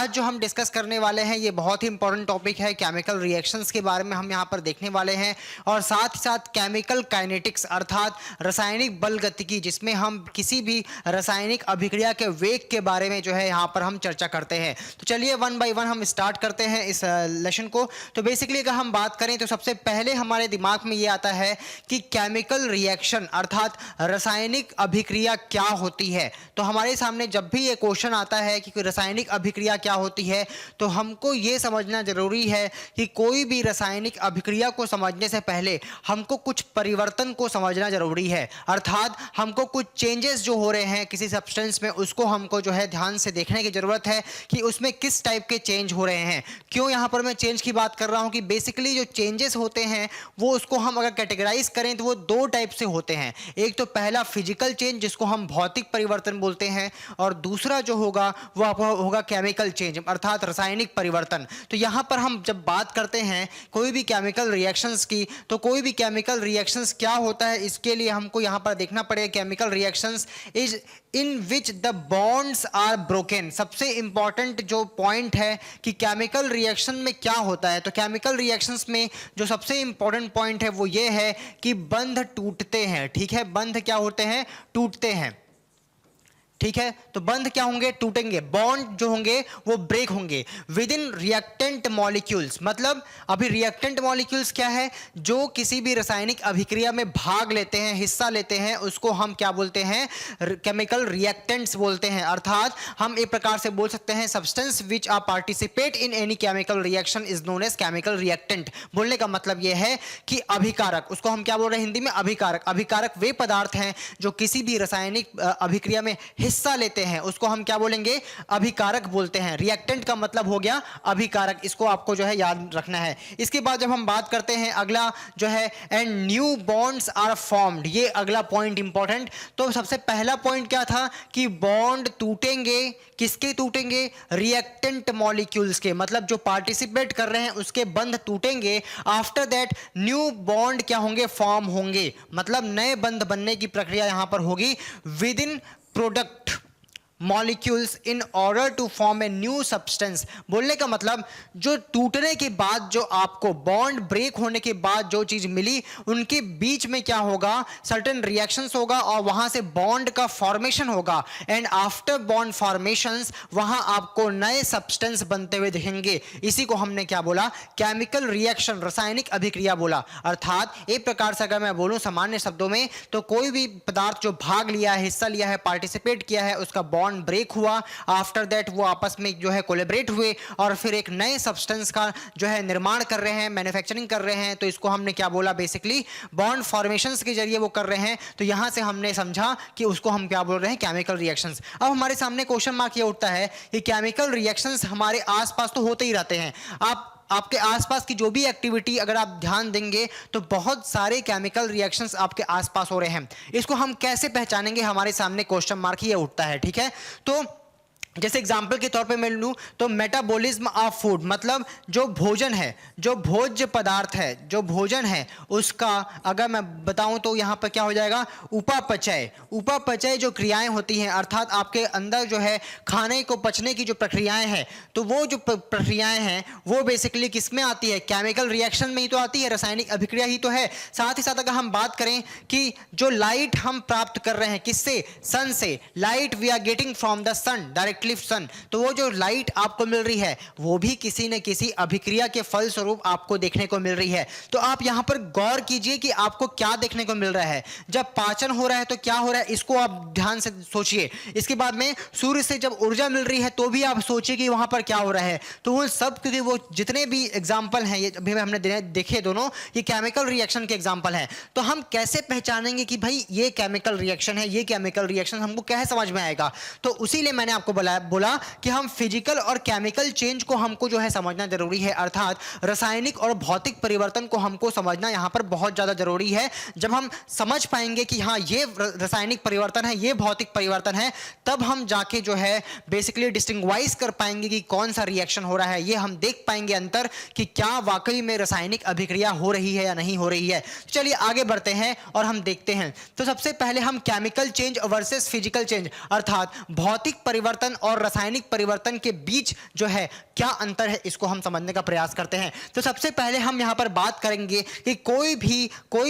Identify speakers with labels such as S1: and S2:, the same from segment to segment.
S1: आज जो हम डिस्कस करने वाले हैं ये बहुत ही इंपॉर्टेंट टॉपिक है। केमिकल रिएक्शंस के बारे में हम यहाँ पर देखने वाले हैं और साथ ही साथ केमिकल काइनेटिक्स अर्थात रासायनिक बल गतिकी, जिसमें हम किसी भी रासायनिक अभिक्रिया के वेग के बारे में जो है यहाँ पर हम चर्चा करते हैं। तो चलिए वन बाय वन हम स्टार्ट करते हैं इस लेसन को। तो बेसिकली अगर हम बात करें तो सबसे पहले हमारे दिमाग में ये आता है कि केमिकल रिएक्शन अर्थात रासायनिक अभिक्रिया क्या होती है। तो हमारे सामने जब भी ये क्वेश्चन आता है कि रासायनिक अभिक्रिया क्या होती है तो हमको ये समझना जरूरी है कि कोई भी रासायनिक अभिक्रिया को समझने से पहले हमको कुछ परिवर्तन को समझना जरूरी है। अर्थात हमको कुछ चेंजेस जो हो रहे हैं किसी सब्सटेंस में उसको हमको जो है ध्यान से देखने की जरूरत है कि उसमें किस टाइप के चेंज हो रहे हैं। क्यों यहाँ पर मैं चेंज की बात कर रहा हूँ कि बेसिकली जो चेंजेस होते हैं वो उसको हम अगर कैटेगराइज करें तो वो दो टाइप से होते हैं। एक तो पहला फिजिकल चेंज जिसको हम भौतिक परिवर्तन बोलते हैं और दूसरा जो होगा वो होगा केमिकल चेंज अर्थात रासायनिक परिवर्तन। तो यहाँ पर हम जब बात करते हैं कोई भी केमिकल रिएक्शंस की तो कोई भी केमिकल रिएक्शंस क्या होता है इसके लिए हमको यहाँ पर देखना पड़ेगा। Chemical reactions is in which the bonds are broken. सबसे इंपॉर्टेंट जो पॉइंट है कि केमिकल रिएक्शन में क्या होता है, तो केमिकल रिएक्शंस में जो सबसे इंपॉर्टेंट पॉइंट है वो ये है कि बंध टूटते हैं। ठीक है, बंध क्या होते हैं? टूटते हैं। ठीक है, तो बंध क्या होंगे? टूटेंगे। बॉन्ड जो होंगे वो ब्रेक होंगे विद इन रिएक्टेंट मॉलिक्यूल्स। मतलब अभी रिएक्टेंट मॉलिक्यूल्स क्या है? जो किसी भी रासायनिक अभिक्रिया में भाग लेते हैं, हिस्सा लेते हैं, उसको हम क्या बोलते हैं? केमिकल रिएक्टेंट्स बोलते हैं। अर्थात हम एक प्रकार से बोल सकते हैं substance which are participate in any chemical reaction is known as chemical reactant. बोलने का मतलब यह है कि अभिकारक, उसको हम क्या बोल रहे हैं हिंदी में? अभिकारक। अभिकारक वे पदार्थ हैं जो किसी भी रासायनिक अभिक्रिया में हिस्सा लेते हैं, उसको हम क्या बोलेंगे? अभिकारक बोलते हैं। रिएक्टेंट का मतलब हो गया अभिकारक, इसको आपको जो है याद रखना है। इसके बाद जब हम बात करते हैं अगला जो है and new bonds are formed, ये अगला पॉइंट इंपॉर्टेंट। तो सबसे पहला पॉइंट क्या था कि बॉन्ड टूटेंगे। किसके टूटेंगे? रिएक्टेंट मॉलिक्यूल्स के, मतलब जो पार्टिसिपेट कर रहे हैं उसके बंध टूटेंगे। आफ्टर दैट न्यू बॉन्ड क्या होंगे? फॉर्म होंगे। मतलब नए बंध बनने की प्रक्रिया यहां पर होगी with in product molecules in order to form a new substance। बोलने का मतलब जो टूटने के बाद जो आपको बॉन्ड ब्रेक होने के बाद जो चीज मिली उनके बीच में क्या होगा? सर्टेन रिएक्शंस होगा और वहां से बॉन्ड का फॉर्मेशन होगा एंड आफ्टर बॉन्ड फॉर्मेशंस वहां आपको नए सब्सटेंस बनते हुए दिखेंगे। इसी को हमने क्या बोला? केमिकल रिएक्शन, रासायनिक अभिक्रिया बोला। अर्थात एक प्रकार से अगर मैं बोलूं सामान्य शब्दों में तो कोई भी पदार्थ जो भाग लिया है, हिस्सा लिया है, पार्टिसिपेट किया है, उसका बॉन्ड ब्रेक हुआ। आफ्टर दैट वो आपस में जो है कोलैबोरेट हुए और फिर एक नए सब्सटेंस का जो है निर्माण कर रहे हैं, मैन्युफैक्चरिंग कर रहे हैं। तो इसको हमने क्या बोला? बेसिकली बॉन्ड फॉर्मेशंस के जरिए वो कर रहे हैं। तो यहां से हमने समझा कि उसको हम क्या बोल रहे हैं? Chemical reactions. अब हमारे सामने क्वेश्चन मार्क ये उठता है कि केमिकल रिएक्शंस हमारे आसपास तो होते ही रहते हैं। आपके आसपास की जो भी एक्टिविटी अगर आप ध्यान देंगे तो बहुत सारे केमिकल रिएक्शंस आपके आसपास हो रहे हैं। इसको हम कैसे पहचानेंगे? हमारे सामने क्वेश्चन मार्क ये उठता है। ठीक है, तो जैसे एग्जाम्पल के तौर पे मैं लूँ तो मेटाबॉलिज्म ऑफ फूड, मतलब जो भोजन है, जो भोज्य पदार्थ है, जो भोजन है उसका अगर मैं बताऊं तो यहाँ पर क्या हो जाएगा? उपापचय। उपापचय जो क्रियाएं होती हैं अर्थात आपके अंदर जो है खाने को पचने की जो प्रक्रियाएं हैं, तो वो जो प्रक्रियाएं हैं वो बेसिकली किस में आती है? केमिकल रिएक्शन में ही तो आती है, रासायनिक अभिक्रिया ही तो है। साथ ही साथ अगर हम बात करें कि जो लाइट हम प्राप्त कर रहे हैं किससे? सन से। Light we are getting from the sun, direct sun. तो वो जो लाइट आपको मिल रही है वो भी किसी न किसी अभिक्रिया के फल स्वरूप आपको देखने को मिल रही है। तो आप यहां पर गौर कीजिए कि आपको क्या देखने को मिल रहा है। जब पाचन हो रहा है तो क्या हो रहा है, इसको आप ध्यान से सोचिए। इसके बाद में सूर्य से जब ऊर्जा मिल रही है तो भी आप सोचिए कि वहां पर क्या हो रहा है। तो वो सब, क्योंकि वो जितने भी एग्जाम्पल हैं ये अभी हमने देखे दोनों, ये केमिकल रिएक्शन के एग्जाम्पल हैं। तो हम कैसे पहचानेंगे कि भाई ये केमिकल रिएक्शन है, ये केमिकल रिएक्शन हमको कैसे समझ में आएगा? तो उसी लिए मैंने आपको बोला कि हम फिजिकल और केमिकल चेंज को हमको जो है समझना जरूरी है। अर्थात रासायनिक और भौतिक परिवर्तन को हमको समझना यहां पर बहुत ज्यादा जरूरी है। जब हम समझ पाएंगे कि हाँ ये रासायनिक परिवर्तन है, ये भौतिक परिवर्तन है, तब हम जाके जो है बेसिकली डिस्टिंग्वाइज कर पाएंगे कि कौन सा रिएक्शन हो रहा है। ये हम देख पाएंगे अंतर कि क्या वाकई में रासायनिक अभिक्रिया हो रही है या नहीं हो रही है। चलिए आगे बढ़ते हैं और हम देखते हैं। तो सबसे पहले हम chemical change versus physical change अर्थात भौतिक परिवर्तन और रासायनिक परिवर्तन के बीच जो है क्या अंतर है, इसको हम समझने का प्रयास करते हैं। तो सबसे पहले हम यहाँ पर बात करेंगे कि कोई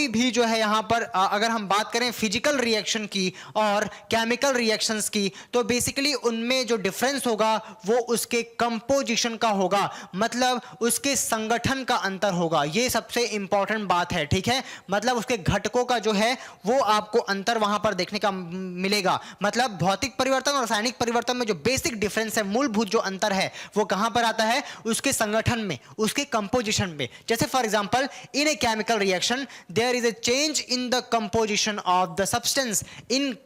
S1: भी जो है यहाँ पर अगर हम बात करें फिजिकल रिएक्शन की और केमिकल रिएक्शंस की, तो बेसिकली उनमें जो डिफरेंस होगा वो उसके कंपोजिशन का होगा, मतलब उसके संगठन का अंतर होगा। ये सबसे इंपॉर्टेंट बात है, ठीक है। मतलब उसके घटकों का जो है वो आपको अंतर वहां पर देखने का मिलेगा। मतलब भौतिक परिवर्तन और रासायनिक परिवर्तन में जो बेसिक डिफरेंस है, मूलभूत जो अंतर है, वो कहां पर आता है? उसके संगठन में, उसके कंपोजिशन में। जैसे for example in a chemical reaction there is a change in the composition of the substance. In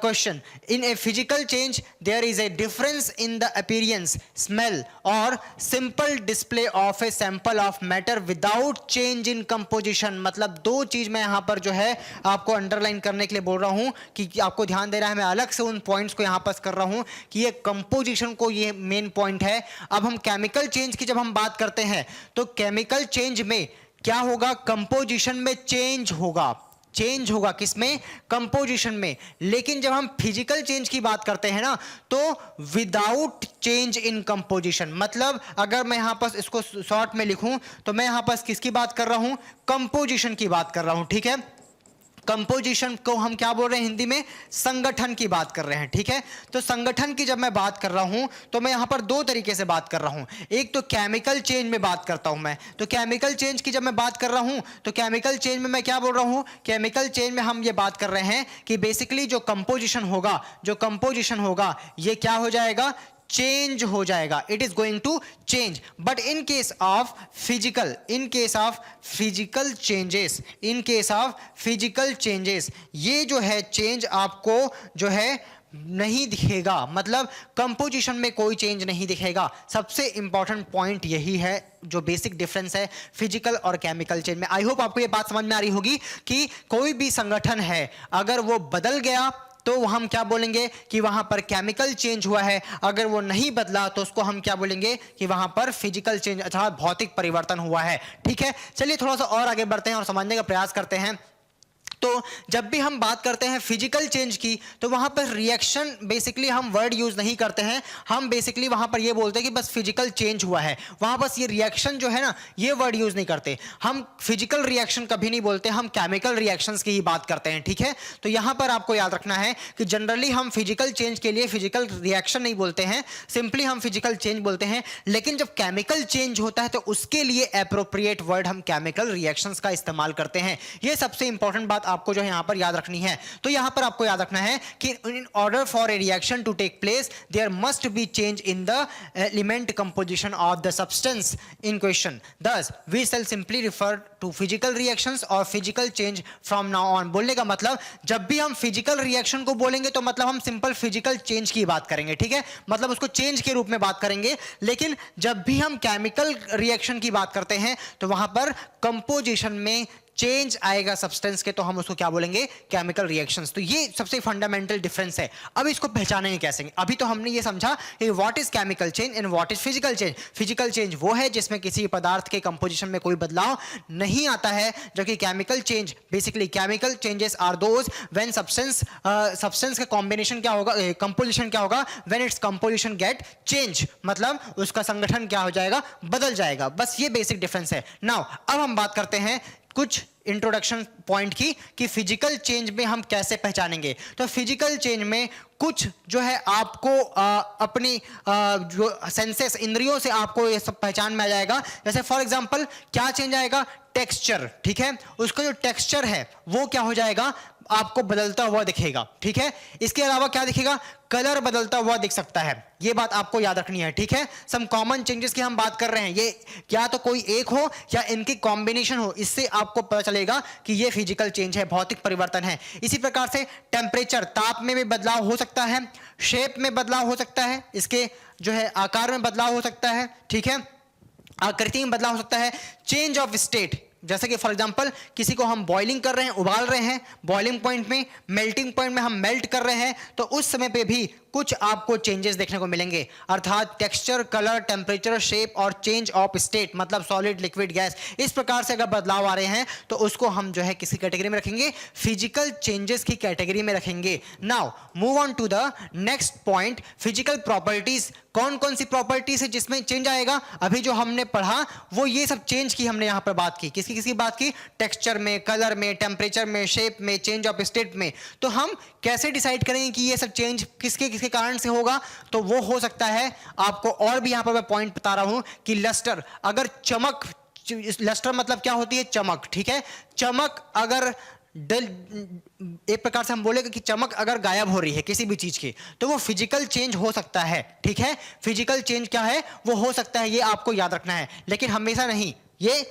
S1: question in a physical change there is a difference in the appearance, smell or simple display of a sample of matter without change in composition। मतलब दो चीज मैं यहां पर जो है आपको underline करने के लिए बोल रहा हूं कि आपको ध्यान देना है। मैं अलग से उन पॉइंट्स को यहां पर कर रहा हूं कि ये कंपोजिशन को, ये मेन पॉइंट है। अब हम केमिकल चेंज की जब हम बात करते हैं तो केमिकल चेंज में क्या होगा? कंपोजिशन में चेंज होगा। चेंज होगा किसमें? कंपोजिशन में। लेकिन जब हम फिजिकल चेंज की बात करते हैं ना, तो विदाउट चेंज इन कंपोजिशन। मतलब अगर मैं यहां पर इसको शॉर्ट में लिखूं तो मैं यहां पर किसकी बात कर रहा हूं? कंपोजिशन की बात कर रहा हूं, ठीक है। कंपोजिशन को हम क्या बोल रहे हैं हिंदी में? संगठन की बात कर रहे हैं, ठीक है। तो संगठन की जब मैं बात कर रहा हूं तो मैं यहां पर दो तरीके से बात कर रहा हूं। एक तो केमिकल चेंज में बात करता हूं मैं, तो केमिकल चेंज की जब मैं बात कर रहा हूं तो केमिकल चेंज में मैं क्या बोल रहा हूं? केमिकल चेंज में हम ये बात कर रहे हैं कि बेसिकली जो कंपोजिशन होगा ये क्या हो जाएगा? चेंज हो जाएगा। It is going to change. But in case of physical changes ये जो है चेंज आपको जो है नहीं दिखेगा। मतलब कंपोजिशन में कोई चेंज नहीं दिखेगा। सबसे इंपॉर्टेंट पॉइंट यही है, जो बेसिक डिफरेंस है फिजिकल और केमिकल चेंज में। आई होप आपको ये बात समझ में आ रही होगी कि कोई भी संगठन है अगर वो बदल गया तो हम क्या बोलेंगे कि वहां पर केमिकल चेंज हुआ है। अगर वो नहीं बदला तो उसको हम क्या बोलेंगे कि वहां पर फिजिकल चेंज अर्थात भौतिक परिवर्तन हुआ है, ठीक है। चलिए थोड़ा सा और आगे बढ़ते हैं और समझने का प्रयास करते हैं। तो जब भी हम बात करते हैं फिजिकल चेंज की तो वहां पर रिएक्शन बेसिकली हम वर्ड यूज नहीं करते हैं। हम बेसिकली वहां पर ये बोलते हैं कि बस फिजिकल चेंज हुआ है। वहां बस ये रिएक्शन जो है ना, ये वर्ड यूज नहीं करते। हम फिजिकल रिएक्शन कभी नहीं बोलते, हम केमिकल रिएक्शंस की ही बात करते हैं, ठीक है। तो यहां पर आपको याद रखना है कि जनरली हम फिजिकल चेंज के लिए फिजिकल रिएक्शन नहीं बोलते हैं, सिंपली हम फिजिकल चेंज बोलते हैं। लेकिन जब केमिकल चेंज होता है तो उसके लिए एप्रोप्रिएट वर्ड हम केमिकल रिएक्शंस का इस्तेमाल करते हैं। ये सबसे इंपॉर्टेंट बात आपको जो है यहां पर याद रखनी है। तो यहां पर आपको याद रखना है कि in order for a reaction to take place there must be change in the element composition of the substance in question. thus we shall simply refer to physical reactions और physical change from now on। बोलने का मतलब जब भी हम physical reaction को बोलेंगे तो मतलब हम सिंपल फिजिकल चेंज की बात करेंगे, ठीक है। मतलब उसको चेंज के रूप में बात करेंगे। लेकिन जब भी हम केमिकल रिएक्शन की बात करते हैं तो वहां पर कंपोजिशन में चेंज आएगा सब्सटेंस के, तो हम उसको क्या बोलेंगे? Chemical reactions. तो ये सबसे फंडामेंटल डिफरेंस है। अब इसको पहचानेंगे कैसे? अभी तो हमने ये समझा कि what is chemical change and what is physical change. Physical change वो है जिसमें किसी पदार्थ के कंपोजिशन में कोई बदलाव नहीं आता है, जबकि chemical change basically chemical changes are those when substance का कॉम्बिनेशन क्या होगा, कंपोजिशन क्या होगा? When its composition get change, मतलब उसका संगठन क्या हो जाएगा? बदल जाएगा। बस ये बेसिक डिफरेंस है। नाउ अब हम बात करते हैं कुछ इंट्रोडक्शन पॉइंट की कि फिजिकल चेंज में हम कैसे पहचानेंगे। तो फिजिकल चेंज में कुछ जो है आपको अपनी जो सेंसेस, इंद्रियों से आपको ये सब पहचान में आ जाएगा। जैसे फॉर एग्जांपल क्या चेंज आएगा? टेक्सचर, ठीक है। उसका जो टेक्सचर है वो क्या हो जाएगा? आपको बदलता हुआ दिखेगा, ठीक है। इसके अलावा क्या दिखेगा? कलर बदलता हुआ दिख सकता है। ये बात आपको याद रखनी है, ठीक है। सम कॉमन चेंजेस की हम बात कर रहे हैं, ये क्या तो कोई एक हो या इनकी कॉम्बिनेशन हो, इससे आपको पता चलेगा कि ये फिजिकल चेंज है, भौतिक परिवर्तन है। इसी प्रकार से टेम्परेचर, ताप में भी बदलाव हो सकता है, शेप में बदलाव हो सकता है, इसके जो है आकार में बदलाव हो सकता है, ठीक है, आकृति में बदलाव हो सकता है। चेंज ऑफ स्टेट, जैसे कि फॉर एग्जांपल किसी को हम बॉइलिंग कर रहे हैं, उबाल रहे हैं, बॉइलिंग पॉइंट में, मेल्टिंग पॉइंट में हम मेल्ट कर रहे हैं, तो उस समय पे भी कुछ आपको चेंजेस देखने को मिलेंगे, अर्थात टेक्सचर, कलर, टेम्परेचर, शेप और चेंज ऑफ स्टेट, मतलब सॉलिड, लिक्विड, गैस, इस प्रकार से अगर बदलाव आ रहे हैं तो उसको हम जो है किसी कैटेगरी में रखेंगे, फिजिकल चेंजेस की कैटेगरी में रखेंगे। Now move on to the next point, physical properties. कौन कौन सी प्रॉपर्टीज है जिसमें चेंज आएगा? अभी जो हमने पढ़ा वो ये सब चेंज की हमने यहां पर बात की, किसकी किसकी बात की? टेक्सचर में, कलर में, टेम्परेचर में, शेप में, चेंज ऑफ स्टेट में। तो हम कैसे डिसाइड करेंगे कि ये सब चेंज किसके किसके कारण से होगा? तो वो हो सकता है आपको, और भी यहां पर मैं पॉइंट बता रहा हूं कि लस्टर, अगर चमक, लस्टर मतलब क्या होती है? चमक, ठीक है। चमक अगर एक प्रकार से हम बोलेंगे कि चमक अगर गायब हो रही है किसी भी चीज की, तो वो फिजिकल चेंज हो सकता है, ठीक है। फिजिकल चेंज क्या है? वो हो सकता है, ये आपको याद रखना है, लेकिन हमेशा नहीं, ये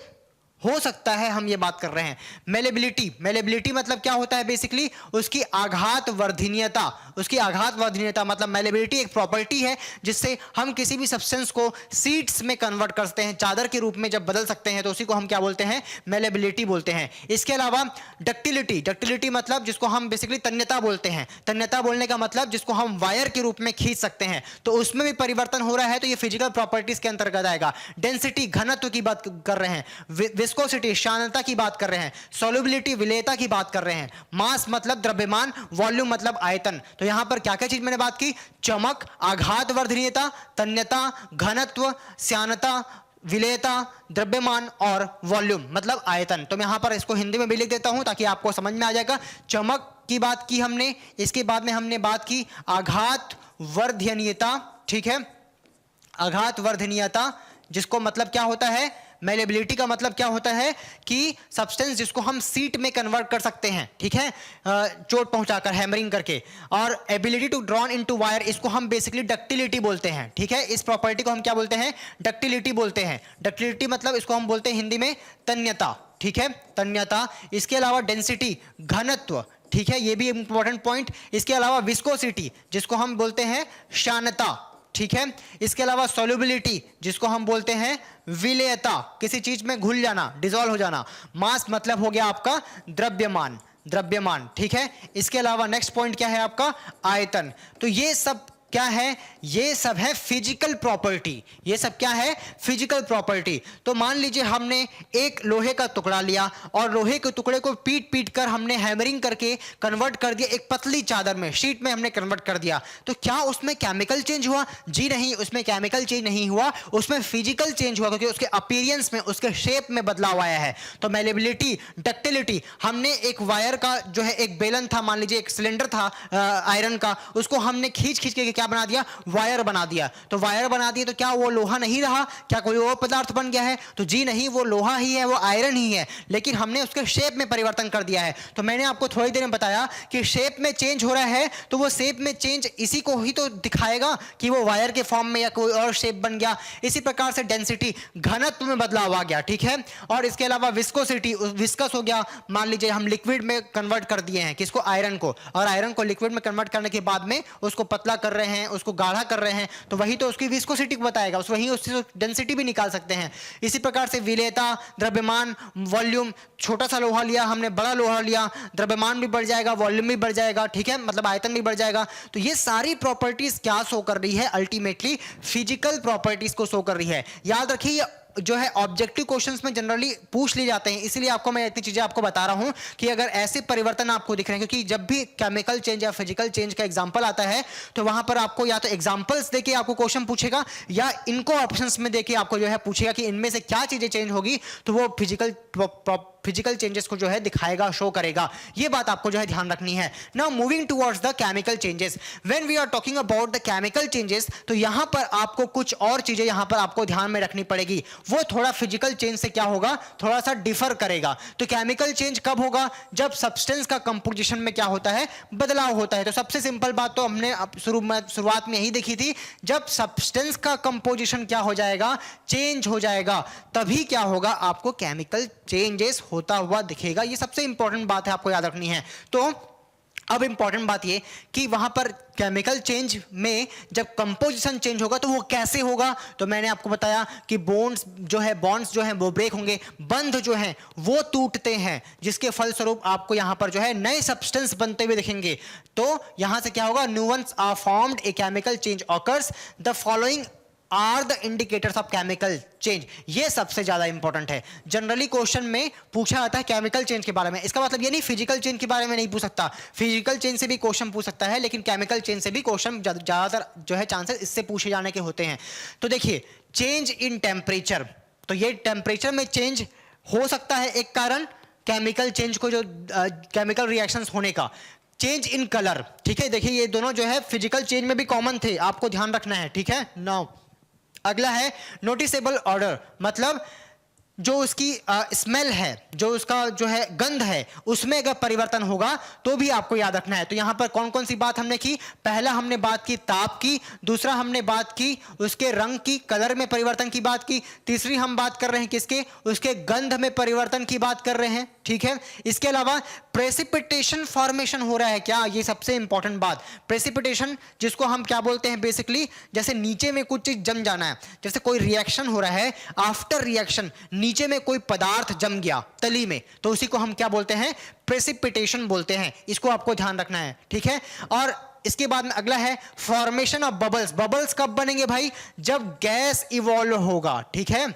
S1: हो सकता है, हम ये बात कर रहे हैं। मेलेबिलिटी, मेलेबिलिटी मतलब क्या होता है? बेसिकली उसकी आघात वर्धनीयता, उसकी आघात वर्धनीयता मतलब मेलेबिलिटी एक प्रॉपर्टी है जिससे हम किसी भी सब्सटेंस को सीड्स में कन्वर्ट करते हैं, चादर के रूप में जब बदल सकते हैं तो उसी को हम क्या बोलते हैं? मेलेबिलिटी बोलते हैं। इसके अलावा डक्टिलिटी, डक्टिलिटी मतलब जिसको हम बेसिकली तन्यता बोलते हैं। तन्यता बोलने का मतलब जिसको हम वायर के रूप में खींच सकते हैं, तो उसमें भी परिवर्तन हो रहा है, तो ये फिजिकल प्रॉपर्टीज के अंतर्गत आएगा। डेंसिटी, घनत्व की बात कर रहे हैं। विस्कोसिटी, श्यानता की बात कर रहे हैं। सॉल्युबिलिटी, विलेयता की बात कर रहे हैं। मास मतलब द्रव्यमान, वॉल्यूम मतलब आयतन। तो यहां पर क्या क्या चीज मैंने बात की? चमक, आघात वर्धनीयता, तन्यता, घनत्व, श्यानता, विलेयता, द्रव्यमान और वॉल्यूम मतलब आयतन। तो मैं यहां पर इसको हिंदी में भी लिख देता हूं ताकि आपको समझ में आ जाएगा। चमक की बात की हमने, इसके बाद में हमने बात की आघात वर्धनीयता, ठीक है। आघात वर्धनीयता जिसको मतलब क्या होता है? मेलेबिलिटी का मतलब क्या होता है कि सब्सटेंस जिसको हम सीट में कन्वर्ट कर सकते हैं, ठीक है, चोट पहुंचाकर, हैमरिंग करके। और ability to drawn into wire, इसको हम बेसिकली डक्टिलिटी बोलते हैं, ठीक है। इस प्रॉपर्टी को हम क्या बोलते हैं? डक्टिलिटी बोलते हैं। डक्टिलिटी मतलब इसको हम बोलते हैं हिंदी में तन्यता, ठीक है, तन्यता। इसके अलावा डेंसिटी, घनत्व, ठीक है, ये भी इंपॉर्टेंट पॉइंट। इसके अलावा विस्कोसिटी जिसको हम बोलते हैं श्यानता, ठीक है। इसके अलावा सॉल्युबिलिटी जिसको हम बोलते हैं विलेयता, किसी चीज में घुल जाना, डिसॉल्व हो जाना। मास मतलब हो गया आपका द्रव्यमान, द्रव्यमान, ठीक है। इसके अलावा नेक्स्ट पॉइंट क्या है आपका? आयतन। तो ये सब क्या है? ये सब है फिजिकल प्रॉपर्टी। ये सब क्या है? Physical property. तो मान लीजिए हमने एक लोहे का टुकड़ा लिया और लोहे के टुकड़े को पीट पीट कर हमने हैमरिंग करके कन्वर्ट कर दिया एक पतली चादर में, शीट में हमने कन्वर्ट कर दिया। तो क्या उसमें केमिकल चेंज हुआ? जी नहीं, उसमें केमिकल चेंज नहीं हुआ, उसमें फिजिकल चेंज हुआ, क्योंकि उसके अपीयरेंस में, उसके शेप में बदलाव आया है। तो मेलेबिलिटी, डक्टिलिटी, हमने एक वायर का जो है एक बेलन था, मान लीजिए एक सिलेंडर था आयरन का, उसको हमने खींच खींच के क्या बना दिया? वायर बना दिया। तो वायर बना दिया तो क्या वो लोहा नहीं रहा? क्या कोई और पदार्थ बन गया है? तो जी नहीं, वो लोहा ही है, वो आयरन ही है, लेकिन हमने उसके शेप में परिवर्तन कर दिया है। तो मैंने आपको थोड़ी देर में बताया कि शेप में चेंज हो रहा है, तो वो शेप में चेंज इसी को ही तो दिखाएगा कि वो वायर के फॉर्म में या कोई और शेप बन गया। इसी प्रकार से डेंसिटी, घनत्व में बदलाव आ गया, ठीक है। और इसके अलावा विस्कोसिटी, विस्कस हो गया, मान लीजिए हम लिक्विड में कन्वर्ट कर दिए हैं, किसको? आयरन को। और आयरन को लिक्विड में कन्वर्ट करने के बाद में उसको पतला कर रहे हैं, उसको गाढ़ा कर रहे हैं, तो वही तो उसकी विस्कोसिटी को बताएगा, उस वही उससे डेंसिटी भी निकाल सकते हैं। इसी प्रकार से विलेयता, द्रव्यमान, वॉल्यूम, छोटा सा लोहा लिया हमने, बड़ा लोहा लिया, द्रव्यमान भी बढ़ जाएगा, वॉल्यूम भी बढ़ जाएगा, ठीक है, मतलब आयतन भी बढ़ जाएगा। तो ये सारी प्रॉपर्टीज क्या शो कर रही है? अल्टीमेटली फिजिकल प्रॉपर्टीज को शो कर रही है। याद रखिए ये जो है ऑब्जेक्टिव क्वेश्चंस में जनरली पूछ ली जाते हैं, इसलिए आपको मैं इतनी चीजें आपको बता रहा हूं कि अगर ऐसे परिवर्तन आपको दिख रहे हैं, क्योंकि जब भी केमिकल चेंज या फिजिकल चेंज का एग्जांपल आता है तो वहां पर आपको या तो एग्जांपल्स देके आपको क्वेश्चन पूछेगा या इनको ऑप्शंस में देके आपको जो है पूछेगा कि इनमें से क्या चीजें चेंज होगी, तो वो फिजिकल चेंजेस को जो है दिखाएगा, शो करेगा। ये बात आपको जो है ध्यान रखनी है। Now moving towards the chemical changes, when we are talking about the chemical changes, तो यहां पर आपको कुछ और चीजें यहां पर आपको ध्यान में रखनी पड़ेगी। वो थोड़ा फिजिकल चेंज से क्या होगा? थोड़ा सा डिफर करेगा। तो केमिकल चेंज कब होगा? जब सब्सटेंस का कंपोजिशन में क्या होता है? बदलाव होता है। तो सबसे सिंपल बात तो हमने शुरुआत में यही देखी थी, जब सब्सटेंस का कंपोजिशन क्या हो जाएगा? चेंज हो जाएगा, तभी क्या होगा? आपको केमिकल चेंजेस होता हुआ दिखेगा। ये सबसे इंपॉर्टेंट बात है, आपको याद रखनी है। तो अब इंपॉर्टेंट बात ये कि वहां पर केमिकल चेंज में जब कंपोजिशन चेंज होगा तो वो कैसे होगा, तो मैंने आपको बताया कि बॉन्ड्स जो है वो ब्रेक होंगे, बंध जो है वो टूटते हैं, जिसके फलस्वरूप आपको यहां पर जो है नए सब्सटेंस बनते हुए दिखेंगे। तो यहां से क्या होगा, new ones are formed, a chemical change occurs, the following are the indicators of chemical change. ये सबसे ज्यादा इंपॉर्टेंट है। जनरली क्वेश्चन में पूछा जाता है केमिकल चेंज के बारे में, इसका मतलब ये नहीं फिजिकल चेंज के बारे में नहीं पूछ सकता, फिजिकल चेंज से भी क्वेश्चन पूछ सकता है, लेकिन केमिकल चेंज से भी क्वेश्चन ज्यादातर जो है चांसेस इससे पूछे जाने के होते हैं। तो देखिए, चेंज इन टेम्परेचर, तो ये टेम्परेचर में चेंज हो सकता है एक कारण केमिकल चेंज को, जो केमिकल रिएक्शंस होने का। चेंज इन कलर, ठीक है, देखिए ये दोनों जो है फिजिकल चेंज में भी कॉमन थे, आपको ध्यान रखना है, ठीक है। नाउ अगला है नोटिसेबल ऑर्डर, मतलब जो उसकी स्मेल है, जो उसका जो है गंध है, उसमें अगर परिवर्तन होगा तो भी आपको याद रखना है। तो यहां पर कौन कौन सी बात हमने की, पहला हमने बात की ताप की, दूसरा हमने बात की उसके रंग की, कलर में परिवर्तन की बात की, तीसरी हम बात कर रहे हैं किसके, उसके गंध में परिवर्तन की बात कर रहे हैं, ठीक है। इसके अलावा प्रेसिपिटेशन फॉर्मेशन हो रहा है क्या, ये सबसे इंपॉर्टेंट बात। प्रेसिपिटेशन जिसको हम क्या बोलते हैं, बेसिकली जैसे नीचे में कुछ चीज जम जाना है, जैसे कोई रिएक्शन हो रहा है, आफ्टर रिएक्शन नीचे में कोई पदार्थ जम गया तली में, तो उसी को हम क्या बोलते हैं, प्रेसिपिटेशन बोलते हैं। इसको आपको ध्यान रखना है, ठीक है। और इसके बाद में अगला है फॉर्मेशन ऑफ बबल्स। बबल्स कब बनेंगे भाई, जब गैस इवॉल्व होगा, ठीक है,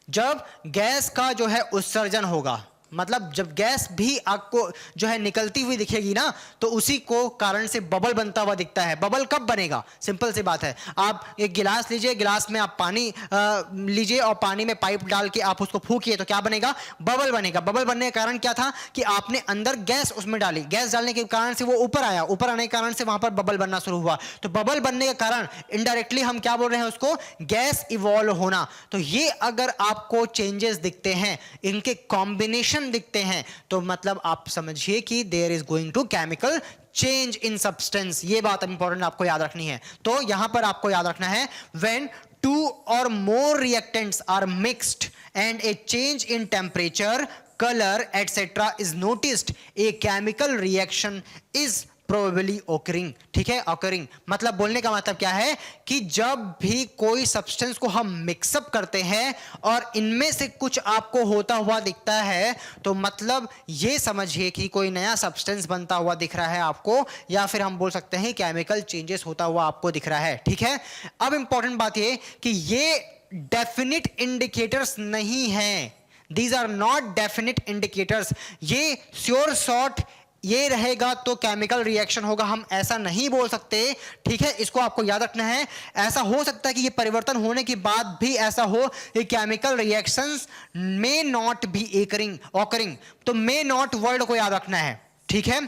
S1: जब गैस का जो है उत्सर्जन होगा, मतलब जब गैस भी आपको जो है निकलती हुई दिखेगी ना, तो उसी को कारण से बबल बनता हुआ दिखता है। बबल कब बनेगा, सिंपल सी बात है, आप एक गिलास लीजिए, गिलास में आप पानी लीजिए और पानी में पाइप डाल के आप उसको फूकिए तो क्या बनेगा, बबल बनेगा। बबल बनने का कारण क्या था कि आपने अंदर गैस उसमें डाली, गैस डालने के कारण से वो ऊपर आया, ऊपर आने के कारण से वहां पर बबल बनना शुरू हुआ। तो बबल बनने के कारण इनडायरेक्टली हम क्या बोल रहे हैं उसको, गैस इवॉल्व होना। तो ये अगर आपको चेंजेस दिखते हैं, इनके कॉम्बिनेशन दिखते हैं, तो मतलब आप समझिए कि there is going to chemical change in substance. ये बात इंपॉर्टेंट आपको याद रखनी है। तो यहां पर आपको याद रखना है, व्हेन टू और more reactants are mixed and a change in temperature, colour etcetera is noticed, a chemical reaction is probably occurring, ठीक है, ऑकरिंग मतलब बोलने का मतलब क्या है कि जब भी कोई सब्सटेंस को हम मिक्सअप करते हैं और इनमें से कुछ आपको होता हुआ दिखता है, तो मतलब ये समझिए कि कोई नया सब्सटेंस बनता हुआ दिख रहा है आपको, या फिर हम बोल सकते हैं केमिकल चेंजेस होता हुआ आपको दिख रहा है, ठीक है। अब इंपॉर्टेंट बात ये कि ये डेफिनिट इंडिकेटर्स नहीं है, these are not definite indicators. ये श्योर शॉट ये रहेगा तो केमिकल रिएक्शन होगा, हम ऐसा नहीं बोल सकते, ठीक है, इसको आपको याद रखना है। ऐसा हो सकता है कि ये परिवर्तन होने के बाद भी ऐसा हो कि chemical reactions may not be occurring, तो मे नॉट वर्ड को याद रखना है, ठीक है।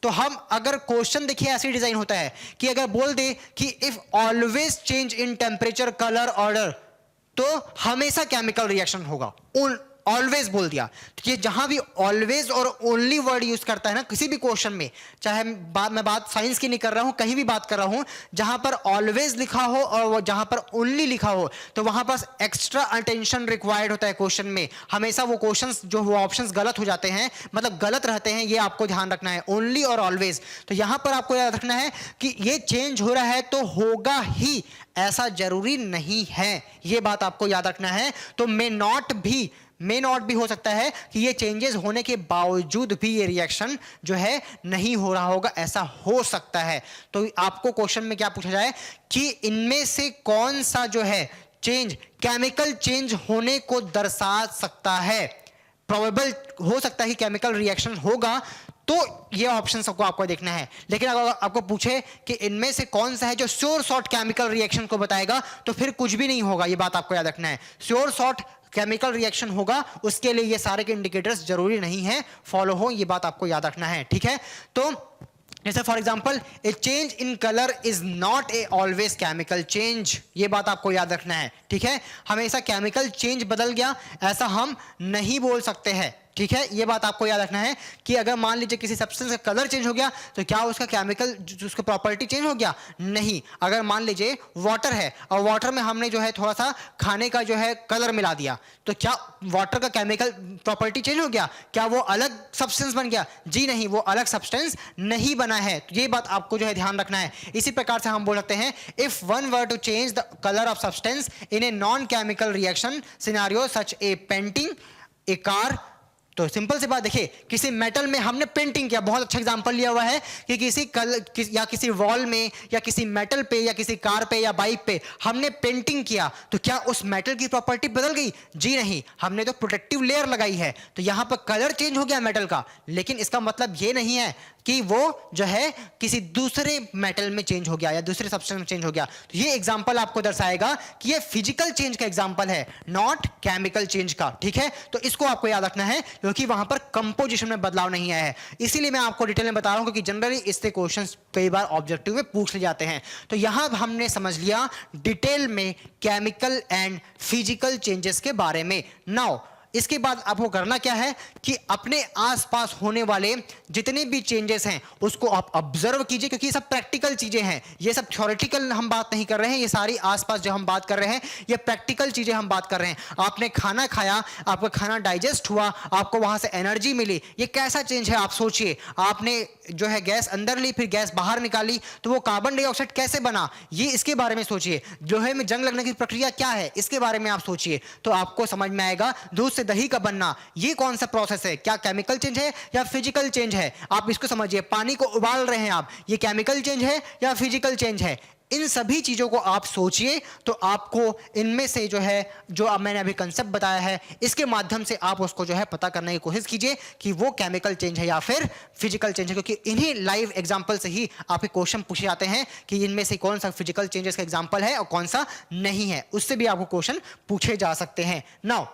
S1: तो हम अगर क्वेश्चन देखिए ऐसे डिजाइन होता है कि अगर बोल दे कि if always change in temperature, colour, order, तो हमेशा केमिकल रिएक्शन होगा। ऑलवेज बोल दिया, तो ये जहां भी ऑलवेज और ओनली वर्ड यूज करता है ना किसी भी क्वेश्चन में, चाहे मैं बात साइंस की नहीं कर रहा हूं, कहीं भी बात कर रहा हूं, जहां पर ऑलवेज लिखा हो और जहां पर ओनली लिखा हो, तो वहां पर एक्स्ट्रा अटेंशन रिक्वायर्ड होता है क्वेश्चन में। हमेशा वो क्वेश्चंस जो वो ऑप्शंस गलत हो जाते हैं, मतलब गलत रहते हैं, ये आपको ध्यान रखना है, ओनली और ऑलवेज। तो यहां पर आपको याद रखना है कि ये चेंज हो रहा है तो होगा ही, ऐसा जरूरी नहीं है, ये बात आपको याद रखना है। तो मे नॉट भी हो सकता है कि ये चेंजेस होने के बावजूद भी ये रिएक्शन जो है नहीं हो रहा होगा, ऐसा हो सकता है। तो आपको क्वेश्चन में क्या पूछा जाए कि इनमें से कौन सा जो है चेंज केमिकल चेंज होने को दर्शा सकता है। प्रोबेबल हो सकता है कि केमिकल रिएक्शन होगा, तो ये ऑप्शन सबको आपको देखना है। लेकिन अगर आपको पूछे कि इनमें से कौन सा है जो श्योर शॉर्ट केमिकल रिएक्शन को बताएगा, तो फिर कुछ भी नहीं होगा, ये बात आपको याद रखना है। श्योर शॉर्ट केमिकल रिएक्शन होगा, उसके लिए ये सारे के इंडिकेटर्स जरूरी नहीं है फॉलो हो, ये बात आपको याद रखना है, ठीक है। तो जैसे for example A change in colour is not a always chemical change, ये बात आपको याद रखना है, ठीक है। हमेशा केमिकल चेंज बदल गया ऐसा हम नहीं बोल सकते हैं, ठीक है, ये बात आपको याद रखना है कि अगर मान लीजिए किसी सब्सटेंस का कलर चेंज हो गया तो क्या उसका केमिकल जो उसका प्रॉपर्टी चेंज हो गया? नहीं। अगर मान लीजिए वाटर है और वाटर में हमने जो है थोड़ा सा खाने का जो है कलर मिला दिया तो क्या वाटर का केमिकल प्रॉपर्टी चेंज हो गया? क्या वो अलग सब्सटेंस बन गया? जी नहीं, वो अलग सब्सटेंस नहीं बना है। तो ये बात आपको जो है ध्यान रखना है। इसी प्रकार से हम बोल सकते हैं if one were to change the colour of substance in a non chemical reaction scenario such a painting a car. तो सिंपल सी बात देखिए, किसी मेटल में हमने पेंटिंग किया, बहुत अच्छा एग्जांपल लिया हुआ है कि या किसी वॉल में या किसी मेटल पे या किसी कार पे या बाइक पे हमने पेंटिंग किया तो क्या उस मेटल की प्रॉपर्टी बदल गई? जी नहीं, हमने तो प्रोटेक्टिव लेयर लगाई है। तो यहां पर कलर चेंज हो गया मेटल का, लेकिन इसका मतलब ये नहीं है कि वो जो है किसी दूसरे मेटल में चेंज हो गया या दूसरे सब्सटेंस में चेंज हो गया। तो ये एग्जांपल आपको दर्शाएगा कि ये फिजिकल चेंज का एग्जांपल है, नॉट केमिकल चेंज का। ठीक है, तो इसको आपको याद रखना है क्योंकि वहां पर कंपोजिशन में बदलाव नहीं आया है। इसीलिए मैं आपको डिटेल में बता रहा हूं क्योंकि जनरली इससे क्वेश्चंस कई बार ऑब्जेक्टिव में पूछ ले जाते हैं। तो यहां हमने समझ लिया डिटेल में केमिकल एंड फिजिकल चेंजेस के बारे में। नाउ इसके बाद आपको करना क्या है कि अपने आसपास होने वाले जितने भी चेंजेस हैं उसको आप ऑब्जर्व कीजिए, क्योंकि ये सब प्रैक्टिकल चीजें हैं, ये सब थ्योरेटिकल हम बात नहीं कर रहे हैं। ये सारी आसपास जो हम बात कर रहे हैं ये प्रैक्टिकल चीजें हम बात कर रहे हैं। आपने खाना खाया, आपका खाना डाइजेस्ट हुआ, आपको वहां से एनर्जी मिली, ये कैसा चेंज है आप सोचिए। आपने जो है गैस अंदर ली, फिर गैस बाहर निकाली, तो वो कार्बन डाइऑक्साइड कैसे बना, ये इसके बारे में सोचिए। लोहे में जंग लगने की प्रक्रिया क्या है, इसके बारे में आप सोचिए, तो आपको समझ में आएगा। दूध से दही का बनना, ये कौन सा प्रोसेस है, क्या केमिकल चेंज है या फिजिकल चेंज है? आप इसको समझिए। पानी को उबाल रहे हैं आप, ये केमिकल चेंज है या फिजिकल चेंज है? इन सभी चीजों को आप सोचिए तो आपको इनमें से जो है जो अब मैंने अभी कंसेप्ट बताया है इसके माध्यम से आप उसको जो है पता करने की कोशिश कीजिए कि वो केमिकल चेंज है या फिर फिजिकल चेंज है, क्योंकि इन्हीं लाइव एग्जांपल से ही आपके क्वेश्चन पूछे जाते हैं कि इनमें से कौन सा फिजिकल चेंजेस का एग्जांपल है और कौन सा नहीं है। उससे भी आपको क्वेश्चन पूछे जा सकते हैं। नाउ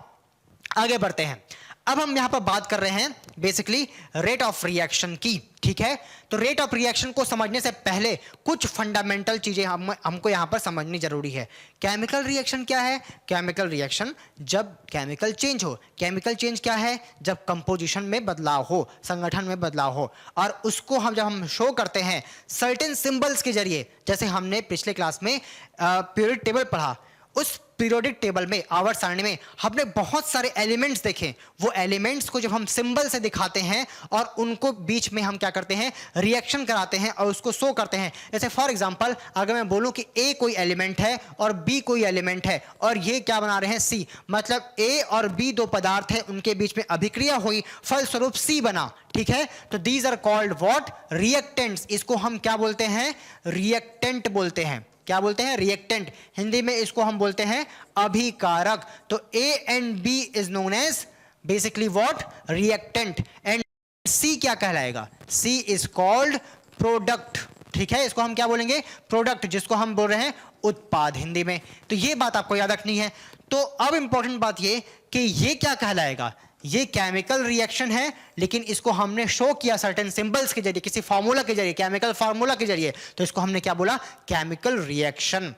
S1: आगे बढ़ते हैं। अब हम यहां पर बात कर रहे हैं बेसिकली रेट ऑफ रिएक्शन की। ठीक है, तो रेट ऑफ रिएक्शन को समझने से पहले कुछ फंडामेंटल चीजें हमको यहां पर समझनी जरूरी है। केमिकल रिएक्शन क्या है? केमिकल रिएक्शन जब केमिकल चेंज हो। केमिकल चेंज क्या है? जब कंपोजिशन में बदलाव हो, संगठन में बदलाव हो, और उसको जब हम शो करते हैं सर्टेन सिंबल्स के जरिए। जैसे हमने पिछले क्लास में पीरियड टेबल पढ़ा, उस पीरियोडिक टेबल में, आवर्त सारणी में हमने बहुत सारे एलिमेंट्स देखे। वो एलिमेंट्स को जब हम सिंबल से दिखाते हैं और उनको बीच में हम क्या करते हैं, रिएक्शन कराते हैं और उसको शो करते हैं। जैसे फॉर एग्जांपल अगर मैं बोलूं कि ए कोई एलिमेंट है और बी कोई एलिमेंट है और ये क्या बना रहे हैं, सी, मतलब ए और बी दो पदार्थ है, उनके बीच में अभिक्रिया हुई, फलस्वरूप सी बना। ठीक है, तो these are called what, reactants. इसको हम क्या बोलते हैं, रिएक्टेंट बोलते हैं। क्या बोलते हैं, रिएक्टेंट। हिंदी में इसको हम बोलते हैं अभिकारक। तो A and B is known as basically what, reactant. And C क्या कहलाएगा, सी इज कॉल्ड प्रोडक्ट। ठीक है, इसको हम क्या बोलेंगे, प्रोडक्ट, जिसको हम बोल रहे हैं उत्पाद हिंदी में। तो ये बात आपको याद रखनी है। तो अब इंपॉर्टेंट बात ये कि ये क्या कहलाएगा, ये केमिकल रिएक्शन है, लेकिन इसको हमने शो किया सर्टेन सिंबल्स के जरिए, किसी फार्मूला के जरिए, केमिकल फार्मूला के जरिए। तो इसको हमने क्या बोला, केमिकल रिएक्शन।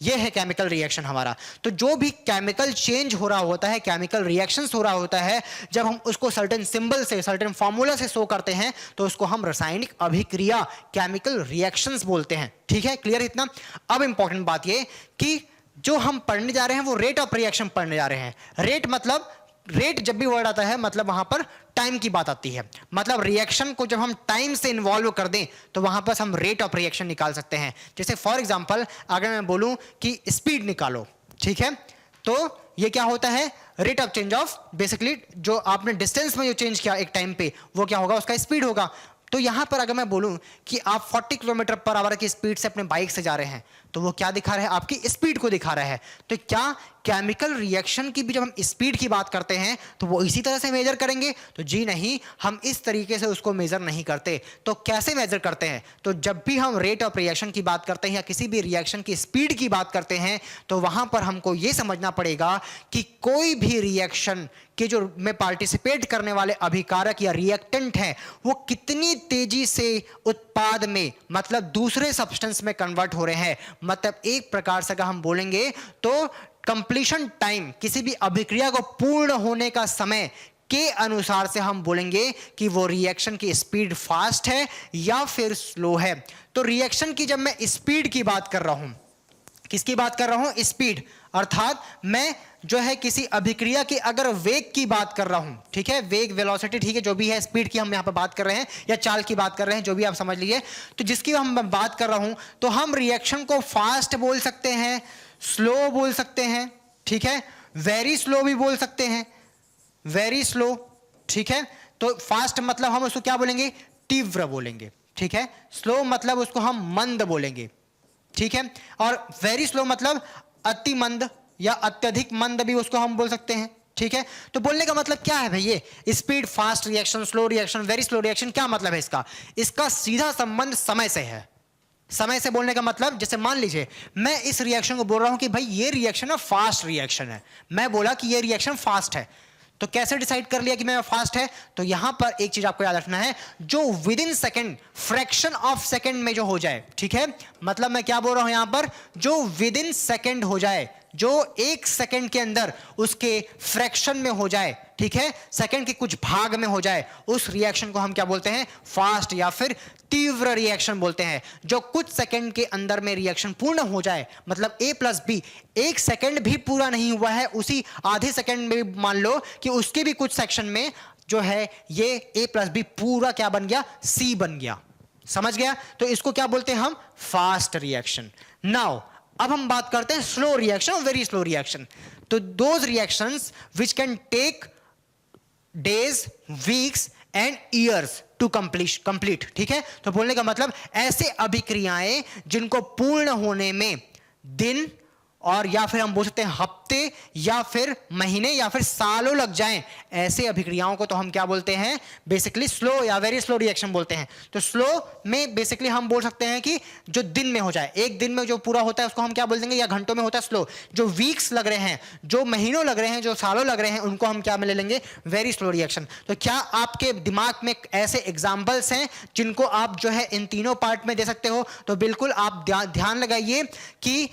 S1: ये है केमिकल रिएक्शन हमारा। तो जो भी केमिकल चेंज हो रहा होता है, केमिकल रिएक्शंस हो रहा होता है, जब हम उसको सर्टेन सिंबल से, सर्टेन फार्मूला से शो करते हैं तो उसको हम रासायनिक अभिक्रिया, केमिकल रिएक्शंस बोलते हैं। ठीक है, क्लियर इतना? अब इंपॉर्टेंट बात ये कि जो हम पढ़ने जा रहे हैं वो रेट ऑफ रिएक्शन पढ़ने जा रहे हैं। रेट मतलब, रेट जब भी वर्ड आता है मतलब वहां पर टाइम की बात आती है। मतलब रिएक्शन को जब हम टाइम से इन्वॉल्व कर दें तो वहां पर हम रेट ऑफ रिएक्शन निकाल सकते हैं। जैसे फॉर एग्जांपल अगर मैं बोलूं कि स्पीड निकालो, ठीक है, तो ये क्या होता है, rate of change of, basically जो आपने डिस्टेंस में जो चेंज किया एक टाइम पे वो क्या होगा, उसका स्पीड होगा। तो यहां पर अगर मैं बोलूं कि आप 40 किलोमीटर पर आवर की स्पीड से अपने बाइक से जा रहे हैं तो वो क्या दिखा रहा है, आपकी स्पीड को दिखा रहा है। तो क्या केमिकल रिएक्शन की भी जब हम स्पीड की बात करते हैं तो वो इसी तरह से मेजर करेंगे? तो जी नहीं, हम इस तरीके से उसको मेजर नहीं करते। तो कैसे मेजर करते हैं? तो जब भी हम रेट ऑफ रिएक्शन की बात करते हैं या किसी भी रिएक्शन की स्पीड की बात करते हैं तो वहां पर हमको ये समझना पड़ेगा कि कोई भी रिएक्शन के जो में पार्टिसिपेट करने वाले अभिकारक या रिएक्टेंट हैं वो कितनी तेजी से उत्पाद में, मतलब दूसरे सब्सटेंस में कन्वर्ट हो रहे हैं। मतलब एक प्रकार से अगर हम बोलेंगे तो कंप्लीशन टाइम, किसी भी अभिक्रिया को पूर्ण होने का समय के अनुसार से हम बोलेंगे कि वो रिएक्शन की स्पीड फास्ट है या फिर स्लो है। तो रिएक्शन की जब मैं स्पीड की बात कर रहा हूं, किसकी बात कर रहा हूं? स्पीड, अर्थात मैं जो है किसी अभिक्रिया की अगर वेग की बात कर रहा हूं, ठीक है, वेग, वेलोसिटी, ठीक है, जो भी है, स्पीड की हम यहां पर बात कर रहे हैं या चाल की बात कर रहे हैं, जो भी आप समझ लीजिए, तो जिसकी हम बात कर रहा हूं, तो हम रिएक्शन को फास्ट बोल सकते हैं, स्लो बोल सकते हैं, ठीक है, वेरी स्लो भी बोल सकते हैं, वेरी स्लो, ठीक है। तो फास्ट मतलब हम उसको क्या बोलेंगे? तीव्र बोलेंगे, ठीक है। स्लो मतलब उसको हम मंद बोलेंगे, ठीक है। और वेरी स्लो मतलब अति मंद या अत्यधिक मंद भी उसको हम बोल सकते हैं, ठीक है। तो बोलने का मतलब क्या है भैया? Speed, fast reaction, slow reaction, very slow reaction, क्या मतलब है इसका? इसका सीधा संबंध समय से है। समय से बोलने का मतलब, जैसे मान लीजिए मैं इस रिएक्शन को बोल रहा हूं कि भाई ये रिएक्शन है फास्ट रिएक्शन है, मैं बोला कि ये रिएक्शन फास्ट है, तो कैसे डिसाइड कर लिया कि मैं फास्ट है? तो यहां पर एक चीज आपको याद रखना है, जो with in second, fraction of second में जो हो जाए, ठीक है, मतलब मैं क्या बोल रहा हूं यहां पर, जो विद इन सेकेंड हो जाए, जो एक सेकेंड के अंदर उसके फ्रैक्शन में हो जाए, ठीक है, सेकेंड के कुछ भाग में हो जाए, उस रिएक्शन को हम क्या बोलते हैं? फास्ट या फिर तीव्र रिएक्शन बोलते हैं। जो कुछ सेकेंड के अंदर में रिएक्शन पूर्ण हो जाए, मतलब A प्लस बी, एक सेकेंड भी पूरा नहीं हुआ है, उसी आधे सेकेंड में मान लो कि उसके भी कुछ सेक्शन में जो है ये A प्लस बी पूरा क्या बन गया? C बन गया। समझ गया? तो इसको क्या बोलते हैं हम? Fast reaction. नाउ अब हम बात करते हैं स्लो रिएक्शन और वेरी स्लो रिएक्शन। तो those reactions which can take days, weeks and years to complete, ठीक है। तो बोलने का मतलब ऐसे अभिक्रियाएं जिनको पूर्ण होने में दिन और या फिर हम बोल सकते हैं हफ्ते या फिर महीने या फिर सालों लग जाएं, ऐसे अभिक्रियाओं को तो हम क्या बोलते हैं? बेसिकली स्लो या वेरी स्लो रिएक्शन बोलते हैं। तो स्लो में बेसिकली हम बोल सकते हैं कि जो दिन में हो जाए, एक दिन में जो पूरा होता है उसको हम क्या बोल देंगे, या घंटों में होता है स्लो। जो वीक्स लग रहे हैं, जो महीनों लग रहे हैं, जो सालों लग रहे हैं, उनको हम क्या में ले लेंगे? Very slow reaction. तो क्या आपके दिमाग में ऐसे एग्जाम्पल्स हैं जिनको आप जो है इन तीनों पार्ट में दे सकते हो? तो बिल्कुल आप ध्यान लगाइए कि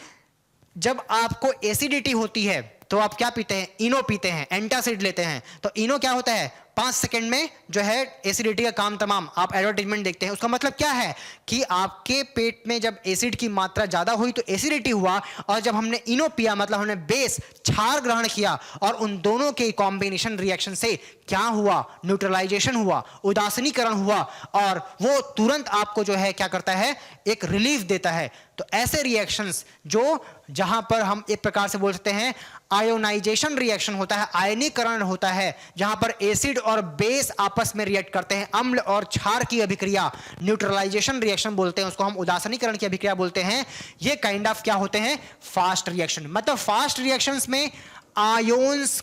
S1: जब आपको एसिडिटी होती है तो आप क्या पीते हैं? इनो पीते हैं, एंटासिड लेते हैं। तो इनो क्या होता है? 5 सेकंड में जो है एसिडिटी का काम तमाम। आप एडवर्टाइजमेंट देखते हैं, उसका मतलब क्या है कि आपके पेट में जब एसिड की मात्रा ज्यादा हुई तो एसिडिटी हुआ, और जब हमने इनो पिया मतलब हमने बेस, क्षार ग्रहण किया, और उन दोनों के कॉम्बिनेशन रिएक्शन से क्या हुआ? न्यूट्रलाइजेशन हुआ, उदासीनीकरण हुआ, और वो तुरंत आपको जो है क्या करता है? एक रिलीफ देता है। तो ऐसे रिएक्शंस जो जहां पर हम एक प्रकार से बोल सकते हैं आयोनाइजेशन रिएक्शन होता है, आयनीकरण होता है, जहां पर एसिड और बेस आपस में रिएक्ट करते हैं, अम्ल और क्षार की अभिक्रिया न्यूट्रलाइजेशन रिएक्शन बोलते हैं, उसको हम उदासीनीकरण की अभिक्रिया बोलते हैं। ये काइंड ऑफ क्या होते हैं? Fast reaction. मतलब फास्ट रिएक्शंस में आयोन्स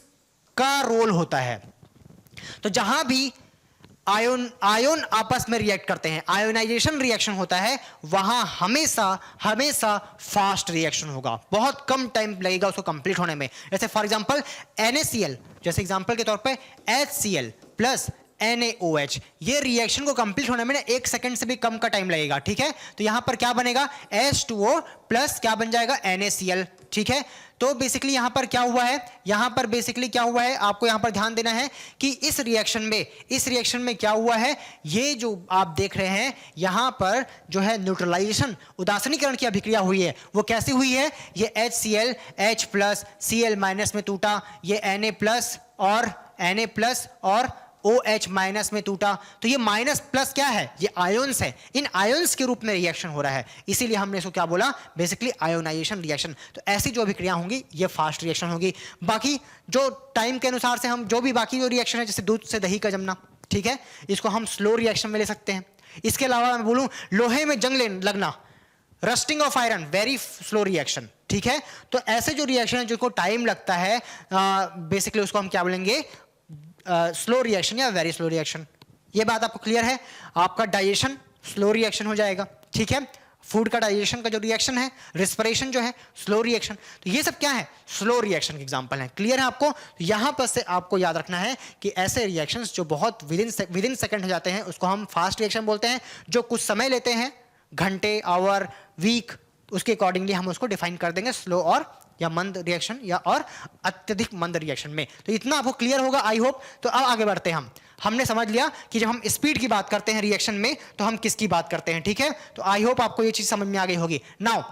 S1: का रोल होता है। तो जहां भी आयोन आपस में रिएक्ट करते हैं, आयोनाइजेशन रिएक्शन होता है, वहां हमेशा फास्ट रिएक्शन होगा, बहुत कम टाइम लगेगा उसको कंप्लीट होने में। जैसे फॉर एग्जांपल NaCl, जैसे एग्जांपल के तौर पे HCl प्लस NaOH, ये रिएक्शन को कंप्लीट होने में ना 1 सेकंड से भी कम का टाइम लगेगा, ठीक है। तो यहां पर क्या बनेगा? H2O प्लस क्या बन जाएगा? NaCl, ठीक है। तो बेसिकली यहां पर क्या हुआ है? यहां पर बेसिकली क्या हुआ है? आपको यहां पर ध्यान देना है कि इस रिएक्शन में क्या हुआ है? ये जो आप देख रहे हैं यहां पर जो है न्यूट्रलाइजेशन, उदासीनीकरण की अभिक्रिया हुई है, वो कैसी हुई है? ये HCl H plus Cl minus में टूटा, ये Na प्लस और OH माइनस में टूटा। तो ये माइनस प्लस क्या है? ये आयोन्स है, इन आयोन्स के रूप में रिएक्शन हो रहा है, इसीलिए हमने इसको क्या बोला? Basically ionisation reaction. तो ऐसी जो अभिक्रिया होंगी ये फास्ट रिएक्शन होगी। बाकी जो टाइम के अनुसार से हम जो भी बाकी जो रिएक्शन है, जैसे दूध से दही का जमना, ठीक है, इसको हम स्लो रिएक्शन में ले सकते हैं। इसके अलावा मैं बोलूं लोहे में जंग लगना, rusting of iron, very slow reaction, ठीक है। तो ऐसे जो रिएक्शन है जिसको टाइम लगता है, बेसिकली उसको हम क्या बोलेंगे? स्लो रिएक्शन या वेरी स्लो रिएक्शन। ये बात आपको क्लियर है? आपका डाइजेशन स्लो रिएक्शन हो जाएगा, ठीक है। फूड का डाइजेशन का जो रिएक्शन है, रिस्पिरेशन जो है, स्लो रिएक्शन। तो ये सब क्या है? स्लो रिएक्शन के एग्जांपल है। क्लियर है आपको? तो यहां पर से आपको याद रखना है कि ऐसे रिएक्शंस जो बहुत विद इन सेकंड हो जाते हैं उसको हम फास्ट रिएक्शन बोलते हैं। जो कुछ समय लेते हैं, घंटे, आवर, वीक, उसके अकॉर्डिंगली हम उसको डिफाइन कर देंगे स्लो और या मंद रिएक्शन या और अत्यधिक मंद रिएक्शन में। तो इतना आपको क्लियर होगा आई होप। तो अब आगे बढ़ते हैं हमने समझ लिया कि जब हम स्पीड की बात करते हैं रिएक्शन में तो हम किसकी बात करते हैं, ठीक है। तो आई होप आपको ये चीज समझ में आ गई होगी। नाउ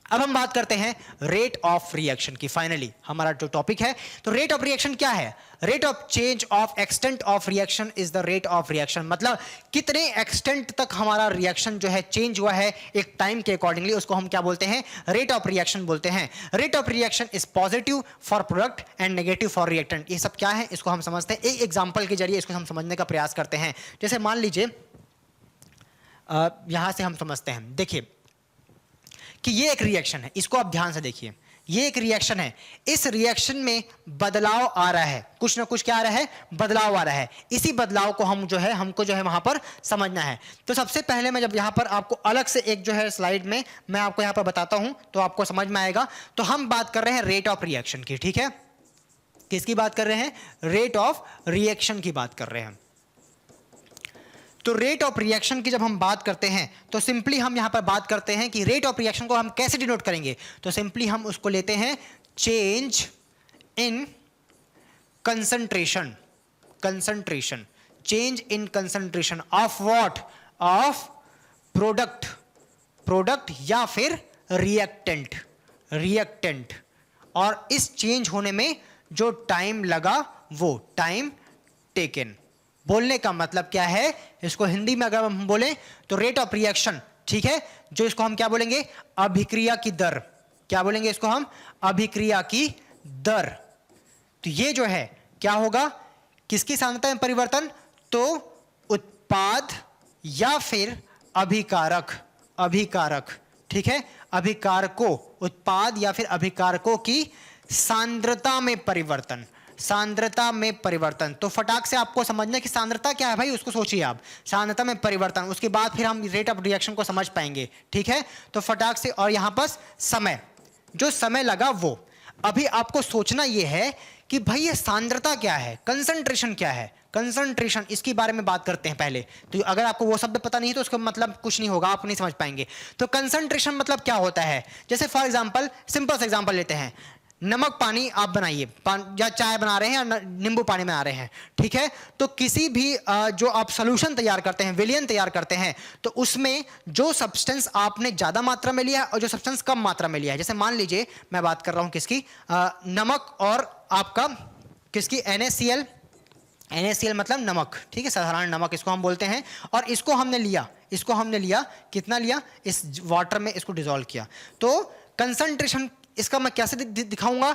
S1: अब हम बात करते हैं रेट ऑफ रिएक्शन की। फाइनली हमारा जो टॉपिक है, तो रेट ऑफ रिएक्शन क्या है? Rate of change of extent of reaction is the rate of reaction. मतलब कितने एक्सटेंट तक हमारा रिएक्शन जो है चेंज हुआ है एक टाइम के अकॉर्डिंगली, उसको हम क्या बोलते हैं? रेट ऑफ रिएक्शन बोलते हैं। Rate of reaction is positive for product and negative for reactant. ये सब क्या है इसको हम समझते हैं, एक एग्जांपल के जरिए इसको हम समझने का प्रयास करते हैं। जैसे मान लीजिए यहां से हम समझते हैं, देखिए कि ये एक रिएक्शन है, इसको आप ध्यान से देखिए, ये एक रिएक्शन है, इस रिएक्शन में बदलाव आ रहा है, कुछ ना कुछ क्या आ रहा है? बदलाव आ रहा है। इसी बदलाव को हम जो है हमको जो है वहां पर समझना है। तो सबसे पहले मैं जब यहां पर आपको अलग से एक जो है स्लाइड में मैं आपको यहां पर बताता हूं तो आपको समझ में आएगा। तो हम बात कर रहे हैं रेट ऑफ रिएक्शन की, ठीक है। किसकी बात कर रहे हैं? रेट ऑफ रिएक्शन की बात कर रहे हैं। तो रेट ऑफ रिएक्शन की जब हम बात करते हैं तो सिंपली हम यहां पर बात करते हैं कि रेट ऑफ रिएक्शन को हम कैसे डिनोट करेंगे? तो सिंपली हम उसको लेते हैं change in concentration, concentration, change in concentration of what? Of product, product या फिर रिएक्टेंट, रिएक्टेंट। और इस चेंज होने में जो टाइम लगा वो टाइम टेकन। बोलने का मतलब क्या है? इसको हिंदी में अगर हम बोलें तो रेट ऑफ रिएक्शन, ठीक है, जो इसको हम क्या बोलेंगे? अभिक्रिया की दर। क्या बोलेंगे इसको हम? अभिक्रिया की दर। तो ये जो है क्या होगा? किसकी सांद्रता में परिवर्तन? तो उत्पाद या फिर अभिकारक, अभिकारक, ठीक है, अभिकारकों, उत्पाद या फिर अभिकारकों की सांद्रता में परिवर्तन, सांद्रता में परिवर्तन। तो फटाक से आपको समझना कि सांद्रता क्या है भाई, उसको सोचिए आप, सांद्रता में परिवर्तन। उसके बाद फिर हम रेट ऑफ रिएक्शन को समझ पाएंगे, ठीक है। तो फटाक से, और यहां पर समय, जो समय लगा वो। अभी आपको सोचना यह है कि भाई ये सांद्रता क्या है, कंसंट्रेशन क्या है। कंसंट्रेशन, इसके बारे में बात करते हैं पहले। तो अगर आपको वो शब्द पता नहीं है तो उसका मतलब कुछ नहीं होगा, आप नहीं समझ पाएंगे। तो कंसंट्रेशन मतलब क्या होता है? जैसे फॉर एग्जांपल, सिंपल सा एग्जांपल लेते हैं, नमक पानी आप बनाइए, या चाय बना रहे हैं या नींबू पानी बना रहे हैं, ठीक है। तो किसी भी जो आप सॉल्यूशन तैयार करते हैं, विलयन तैयार करते हैं, तो उसमें जो सब्सटेंस आपने ज्यादा मात्रा में लिया है और जो सब्सटेंस कम मात्रा में लिया है, जैसे मान लीजिए मैं बात कर रहा हूं किसकी, नमक और आपका किसकी, NaCl, NaCl मतलब नमक, ठीक है, साधारण नमक इसको हम बोलते हैं। और इसको हमने लिया, इसको हमने लिया, कितना लिया? इस वाटर में इसको डिसॉल्व किया। तो कंसंट्रेशन इसका मैं कैसे दिखाऊंगा?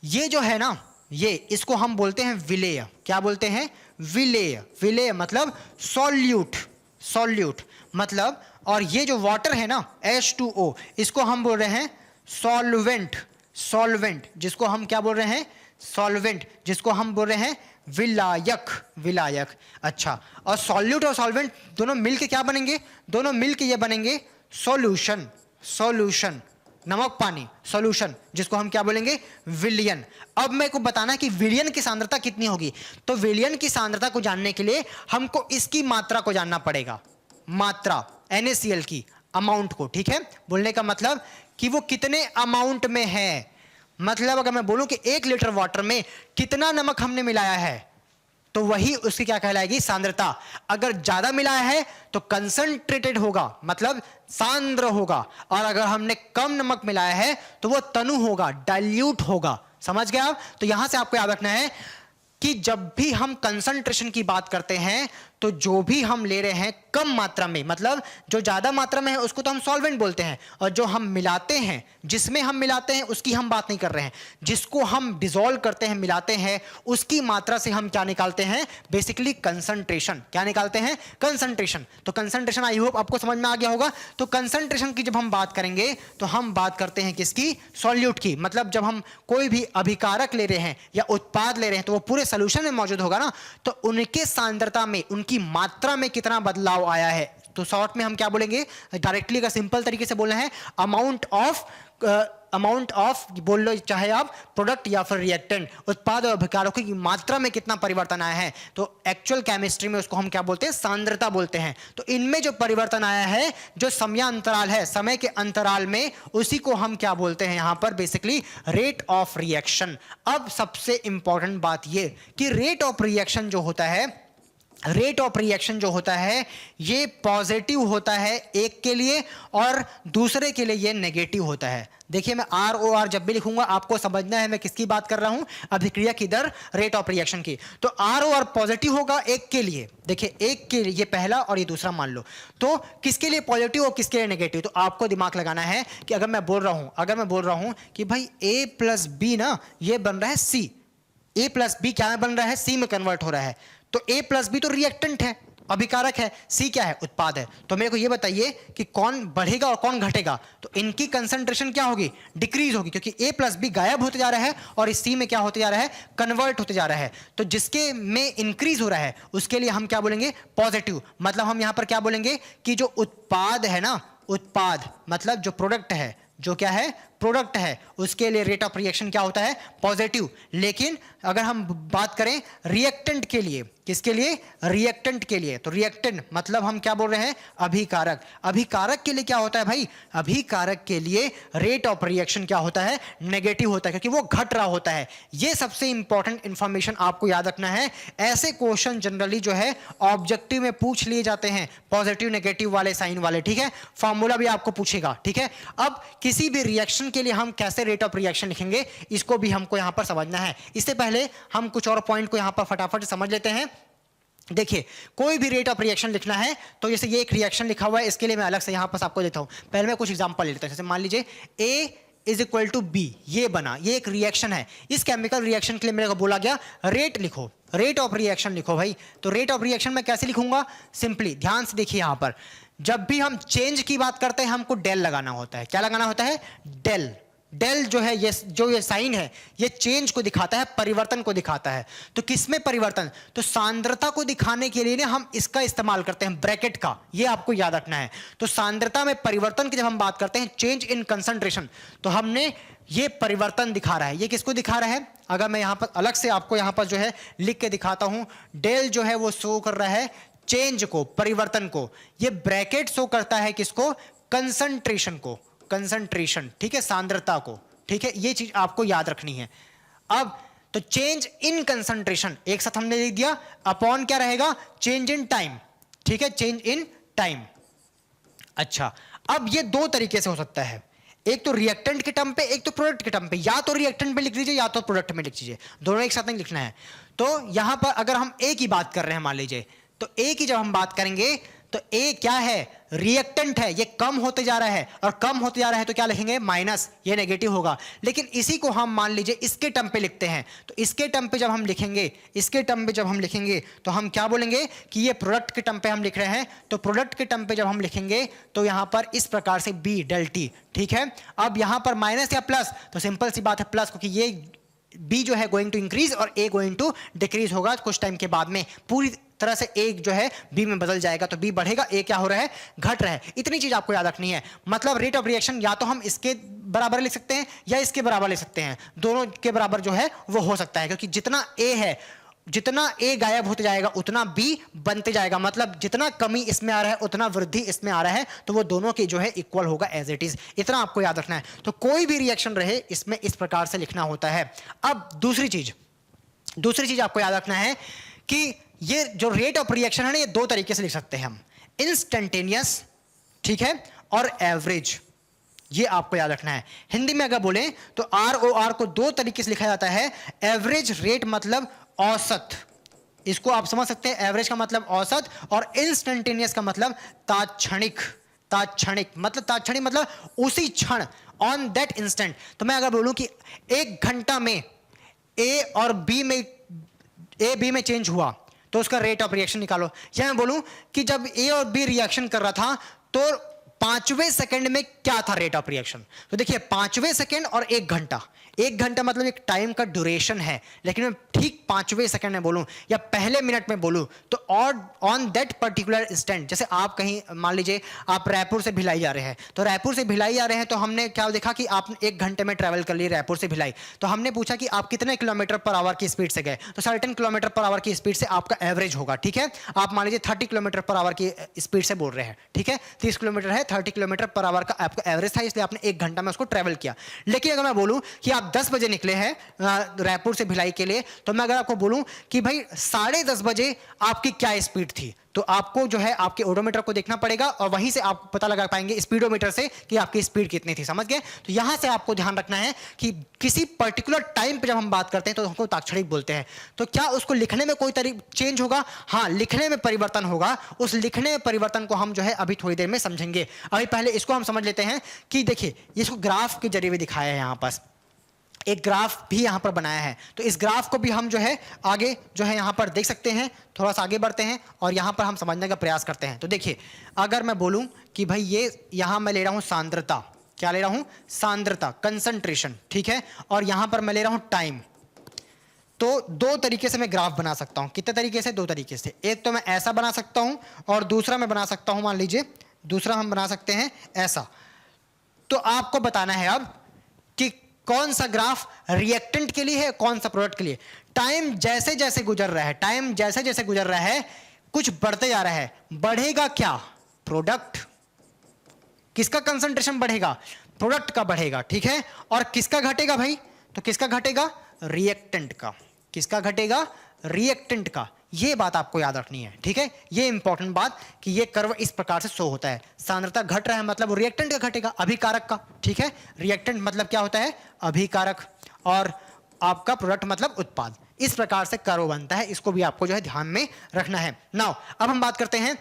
S1: ये जो है ना, ये इसको हम बोलते हैं विलेय। क्या बोलते हैं? विलेय। विलेय मतलब सॉल्यूट, सॉल्यूट मतलब। और ये जो वाटर है ना H2O, इसको हम बोल रहे हैं सॉल्वेंट, सॉल्वेंट, जिसको हम क्या बोल रहे हैं? सॉल्वेंट, जिसको हम बोल रहे हैं विलायक, विलायक। अच्छा, और सॉल्यूट और सॉल्वेंट दोनों मिलके क्या बनेंगे? दोनों मिलके ये बनेंगे सॉल्यूशन, सॉल्यूशन, नमक पानी, सॉल्यूशन, जिसको हम क्या बोलेंगे? विलयन। अब मेरे को बताना है कि विलयन की सांद्रता कितनी होगी। तो विलयन की सांद्रता को जानने के लिए हमको इसकी मात्रा को जानना पड़ेगा, मात्रा NaCl की, अमाउंट को, ठीक है। बोलने का मतलब कि वो कितने अमाउंट में है। मतलब अगर मैं बोलूं कि 1 लीटर वाटर में कितना नमक हमने मिलाया है, तो वही उसकी क्या कहलाएगी? सांद्रता। अगर ज्यादा मिलाया है तो कंसंट्रेटेड होगा, मतलब सांद्र होगा। और अगर हमने कम नमक मिलाया है तो वो तनु होगा, डाइल्यूट होगा। समझ गए आप? तो यहां से आपको याद रखना है कि जब भी हम कंसंट्रेशन की बात करते हैं तो जो भी हम ले रहे हैं कम मात्रा में, मतलब जो ज्यादा मात्रा में है उसको तो हम सॉल्वेंट बोलते हैं, और जो हम मिलाते हैं, जिसमें हम मिलाते हैं उसकी हम बात नहीं कर रहे हैं। जिसको हम डिसॉल्व करते हैं, मिलाते हैं, उसकी मात्रा से हम क्या निकालते हैं? Basically concentration. क्या निकालते हैं? कंसंट्रेशन। तो कंसंट्रेशन आई होप आपको समझ में आ गया होगा। तो कंसंट्रेशन की जब हम बात करेंगे तो हम बात करते हैं किसकी? सॉल्यूट की। मतलब जब हम कोई भी अभिकारक ले रहे हैं या उत्पाद ले रहे हैं तो वो पूरे सोल्यूशन में मौजूद होगा ना, तो उनके सांद्रता में, उनकी मात्रा में कितना बदलाव आया है। तो शॉर्ट में हम क्या बोलेंगे? डायरेक्टली अगर सिंपल तरीके से बोलना है, अमाउंट ऑफ अमाउंट ऑफ, बोल लो चाहे आप प्रोडक्ट या फिर रिएक्टेंट, उत्पाद और अभिकारकों की मात्रा में कितना परिवर्तन आया है, तो एक्चुअल केमिस्ट्री में उसको हम क्या बोलते हैं, सांद्रता बोलते हैं। तो इनमें जो परिवर्तन आया है, जो समयांतराल है, समय के अंतराल में, उसी को हम क्या बोलते हैं यहां पर बेसिकली रेट ऑफ रिएक्शन। अब सबसे इंपॉर्टेंट बात यह कि रेट ऑफ रिएक्शन जो होता है, रेट ऑफ रिएक्शन जो होता है ये पॉजिटिव होता है एक के लिए और दूसरे के लिए ये नेगेटिव होता है। देखिए मैं आर ओ आर जब भी लिखूंगा आपको समझना है मैं किसकी बात कर रहा हूं, अभिक्रिया की दर, रेट ऑफ रिएक्शन की। तो आर ओ आर पॉजिटिव होगा एक के लिए, देखिए एक के लिए, ये पहला और ये दूसरा मान लो, तो किसके लिए पॉजिटिव और किसके लिए नेगेटिव, तो आपको दिमाग लगाना है कि अगर मैं बोल रहा हूं कि भाई ए प्लस बी ना ये बन रहा है सी, ए प्लस बी क्या बन रहा है, सी में कन्वर्ट हो रहा है, तो ए प्लस बी तो रिएक्टेंट है, अभिकारक है, सी क्या है, उत्पाद है। तो मेरे को ये बताइए कि कौन बढ़ेगा और कौन घटेगा, तो इनकी कंसंट्रेशन क्या होगी, डिक्रीज होगी, क्योंकि ए प्लस बी गायब होते जा रहा है और इस सी में क्या होते जा रहा है, कन्वर्ट होते जा रहा है। तो जिसके में इंक्रीज हो रहा है उसके लिए हम क्या बोलेंगे, पॉजिटिव। मतलब हम यहां पर क्या बोलेंगे कि जो उत्पाद है ना, उत्पाद मतलब जो प्रोडक्ट है, जो क्या है, प्रोडक्ट है, उसके लिए रेट ऑफ रिएक्शन क्या होता है, पॉजिटिव। लेकिन अगर हम बात करें रिएक्टेंट के लिए, किसके लिए, रिएक्टेंट के लिए, तो रिएक्टेंट मतलब हम क्या बोल रहे हैं, अभिकारक। अभिकारक के लिए क्या होता है भाई, अभिकारक के लिए रेट ऑफ रिएक्शन क्या होता है, नेगेटिव होता है, क्योंकि वो घट रहा होता है। ये सबसे इंपॉर्टेंट इंफॉर्मेशन आपको याद रखना है। ऐसे क्वेश्चन जनरली जो है ऑब्जेक्टिव में पूछ लिए जाते हैं, पॉजिटिव नेगेटिव वाले साइन वाले, ठीक है, फॉर्मूला भी आपको पूछेगा, ठीक है। अब किसी भी रिएक्शन के लिए हम कैसे रेट ऑफ रिएक्शन लिखेंगे, इसको भी हमको यहां पर समझना है। इससे पहले हम कुछ और पॉइंट को यहां पर फटाफट समझ लेते हैं। देखिए कोई भी रेट ऑफ रिएक्शन लिखना है तो जैसे ये एक रिएक्शन लिखा हुआ है, इसके लिए मैं अलग से यहां पर आपको देता हूं। पहले मैं कुछ एग्जांपल ले लेता हूं, जैसे मान लीजिए A is equal to B, ये बना, ये एक रिएक्शन है। इस केमिकल रिएक्शन के लिए मेरे को बोला गया रेट लिखो, रेट ऑफ रिएक्शन लिखो भाई। तो रेट ऑफ रिएक्शन मैं कैसे लिखूंगा, सिंपली ध्यान से देखिए यहां पर, जब भी हम चेंज की बात करते हैं हमको डेल लगाना होता है। क्या लगाना होता है, डेल। डेल जो है ये जो ये साइन है ये चेंज को दिखाता है, परिवर्तन को दिखाता है। तो किसमें परिवर्तन, तो सांद्रता को दिखाने के लिए ना हम इसका इस्तेमाल करते हैं, ब्रैकेट का, ये आपको याद रखना है। तो सांद्रता में परिवर्तन की जब हम बात करते हैं, चेंज इन कंसंट्रेशन, तो हमने ये परिवर्तन दिखा रहा है। ये किसको दिखा रहा है, अगर मैं यहां पर अलग से आपको यहां पर जो है लिख के दिखाता हूं, डेल जो है वो शो कर रहा है चेंज को, परिवर्तन को। ये ब्रैकेट शो करता है किसको, कंसंट्रेशन को, कंसंट्रेशन, ठीक है, सांद्रता को, ठीक है। ये चीज आपको याद रखनी है। अब तो चेंज इन कंसंट्रेशन एक साथ हमने लिख दिया, अपॉन क्या रहेगा, चेंज इन टाइम, ठीक है, चेंज इन टाइम। अच्छा, अब ये दो तरीके से हो सकता है, एक तो रिएक्टेंट के टर्म पे, एक तो प्रोडक्ट के टर्म पे। या तो रिएक्टेंट में लिख लीजिए या तो प्रोडक्ट में लिख लीजिए, दोनों एक साथ नहीं लिखना है। तो यहां पर अगर हम ए की बात कर रहे हैं मान लीजिए, तो ए की जब हम बात करेंगे तो ए क्या है, रिएक्टेंट है, ये कम होते जा रहा है, और कम होते जा रहा है तो क्या लिखेंगे, माइनस, ये नेगेटिव होगा। लेकिन इसी को हम मान लीजिए इसके टर्म पे लिखते हैं, तो इसके टर्म पे जब हम लिखेंगे, इसके टर्म पे जब हम लिखेंगे तो हम क्या बोलेंगे कि ये प्रोडक्ट के टर्म पे हम लिख रहे हैं। तो प्रोडक्ट के टर्म पे जब हम लिखेंगे तो यहां पर इस प्रकार से बी डेल टी, ठीक है। अब यहां पर माइनस या प्लस, तो सिंपल सी बात है प्लस, क्योंकि ये बी जो है गोइंग टू इंक्रीज और ए गोइंग टू डिक्रीज होगा कुछ टाइम के बाद में, पूरी तरह से ए जो है बी में बदल जाएगा। तो बी बढ़ेगा, ए क्या हो रहा है, घट रहा है। इतनी चीज आपको याद रखनी है। मतलब रेट ऑफ रिएक्शन या तो हम इसके बराबर लिख सकते हैं या इसके बराबर लिख सकते हैं, दोनों के बराबर जो है वो हो सकता है, क्योंकि जितना ए है, जितना ए गायब होते जाएगा उतना बी बनते जाएगा। मतलब जितना कमी इसमें आ रहा है उतना वृद्धि इसमें आ रहा है, तो वो दोनों के जो है इक्वल होगा एज इट इज। इतना आपको याद रखना है। तो कोई भी रिएक्शन रहे इसमें इस प्रकार से लिखना होता है। अब दूसरी चीज आपको याद रखना है कि ये जो रेट ऑफ रिएक्शन है ना, ये दो तरीके से लिख सकते हैं हम, इंस्टेंटेनियस, ठीक है, और एवरेज। ये आपको याद रखना है। हिंदी में अगर बोलें तो आर ओ आर को दो तरीके से लिखा जाता है। एवरेज रेट मतलब औसत, इसको आप समझ सकते हैं, एवरेज का मतलब औसत, और इंस्टेंटेनियस का मतलब तात्क्षणिक। तात्क्षणिक मतलब उसी क्षण, ऑन दैट इंस्टेंट। तो मैं अगर बोलूं कि एक घंटा में ए और बी में चेंज हुआ तो उसका रेट ऑफ रिएक्शन निकालो। या मैं बोलूं कि जब ए और बी रिएक्शन कर रहा था तो 5वें सेकंड में क्या था रेट ऑफ रिएक्शन। तो देखिए 5वें सेकंड और 1 घंटा मतलब एक टाइम का ड्यूरेशन है, लेकिन मैं ठीक 5वें सेकंड में बोलूं या पहले मिनट में बोलूं तो ऑन दैट पर्टिकुलर इंस्टेंट, जैसे आप कहीं मान लीजिए आप रायपुर से भिलाई जा रहे हैं, तो रायपुर से भिलाई जा रहे हैं तो हमने क्या देखा कि आप 1 घंटे में ट्रैवल कर लिए रायपुर से भिलाई, तो हमने पूछा कि आप कितने किलोमीटर पर आवर की स्पीड से गए, तो सर्टेन किलोमीटर पर आवर की स्पीड से आपका एवरेज होगा। ठीक है, आप मान लीजिए 30 किलोमीटर पर आवर की स्पीड से बोल रहे हैं, ठीक है 30 किलोमीटर है, 30 किलोमीटर पर आवर का आपका एवरेज था, इसलिए आपने 1 घंटा में उसको ट्रैवल किया। लेकिन अगर मैं बोलूं कि आप 10 बजे निकले हैं रायपुर से भिलाई के लिए, तो मैं अगर आपको बोलूं कि भाई 10:30 बजे आपकी क्या स्पीड थी, तो आपको जो है आपके ओडोमीटर को देखना पड़ेगा और वहीं से आप पता लगा पाएंगे स्पीडोमीटर से कि आपकी स्पीड कितनी थी। समझ गए? तो यहां से आपको ध्यान रखना है कि किसी पर्टिकुलर टाइम पे जब हम बात करते हैं तो हमको ताक्षणिक बोलते हैं। तो क्या उसको लिखने में कोई चेंज होगा? हाँ, लिखने में परिवर्तन होगा। उस लिखने में परिवर्तन को हम जो है अभी थोड़ी देर में समझेंगे। अभी पहले इसको हम समझ लेते हैं कि देखिए इसको ग्राफ के जरिए दिखाया है, यहां पास एक ग्राफ भी यहां पर बनाया है, तो इस ग्राफ को भी हम जो है आगे जो है यहां पर देख सकते हैं। थोड़ा सा आगे बढ़ते हैं और यहां पर हम समझने का प्रयास करते हैं। तो देखिए अगर मैं बोलूं कि भाई ये यहां मैं ले रहा हूं सांद्रता, क्या ले रहा हूं? सांद्रता, कंसंट्रेशन, ठीक है, और यहां पर मैं ले रहा हूं टाइम। तो 2 तरीके से मैं ग्राफ बना सकता हूं। कितने तरीके से? 2 तरीके से। एक तो मैं ऐसा बना सकता हूं और दूसरा मैं बना सकता हूं, मान लीजिए दूसरा हम बना सकते हैं ऐसा। तो आपको बताना है अब कि कौन सा ग्राफ रिएक्टेंट के लिए है, कौन सा प्रोडक्ट के लिए। टाइम जैसे जैसे गुजर रहा है, टाइम जैसे जैसे गुजर रहा है कुछ बढ़ते जा रहा है। बढ़ेगा क्या? प्रोडक्ट। किसका कंसंट्रेशन बढ़ेगा? प्रोडक्ट का बढ़ेगा, ठीक है। और किसका घटेगा भाई? तो किसका घटेगा? रिएक्टेंट का। किसका घटेगा? रिएक्टेंट का। ये बात आपको याद रखनी है, ठीक है। ये इंपॉर्टेंट बात कि ये कर्व इस प्रकार से शो होता है। सांद्रता घट रहा है मतलब रिएक्टेंट का घटेगा, अभिकारक का, ठीक है। रिएक्टेंट मतलब क्या होता है? अभिकारक। और आपका प्रोडक्ट मतलब उत्पाद। इस प्रकार से कर्व बनता है, इसको भी आपको जो है ध्यान में रखना है। नाउ अब हम बात करते हैं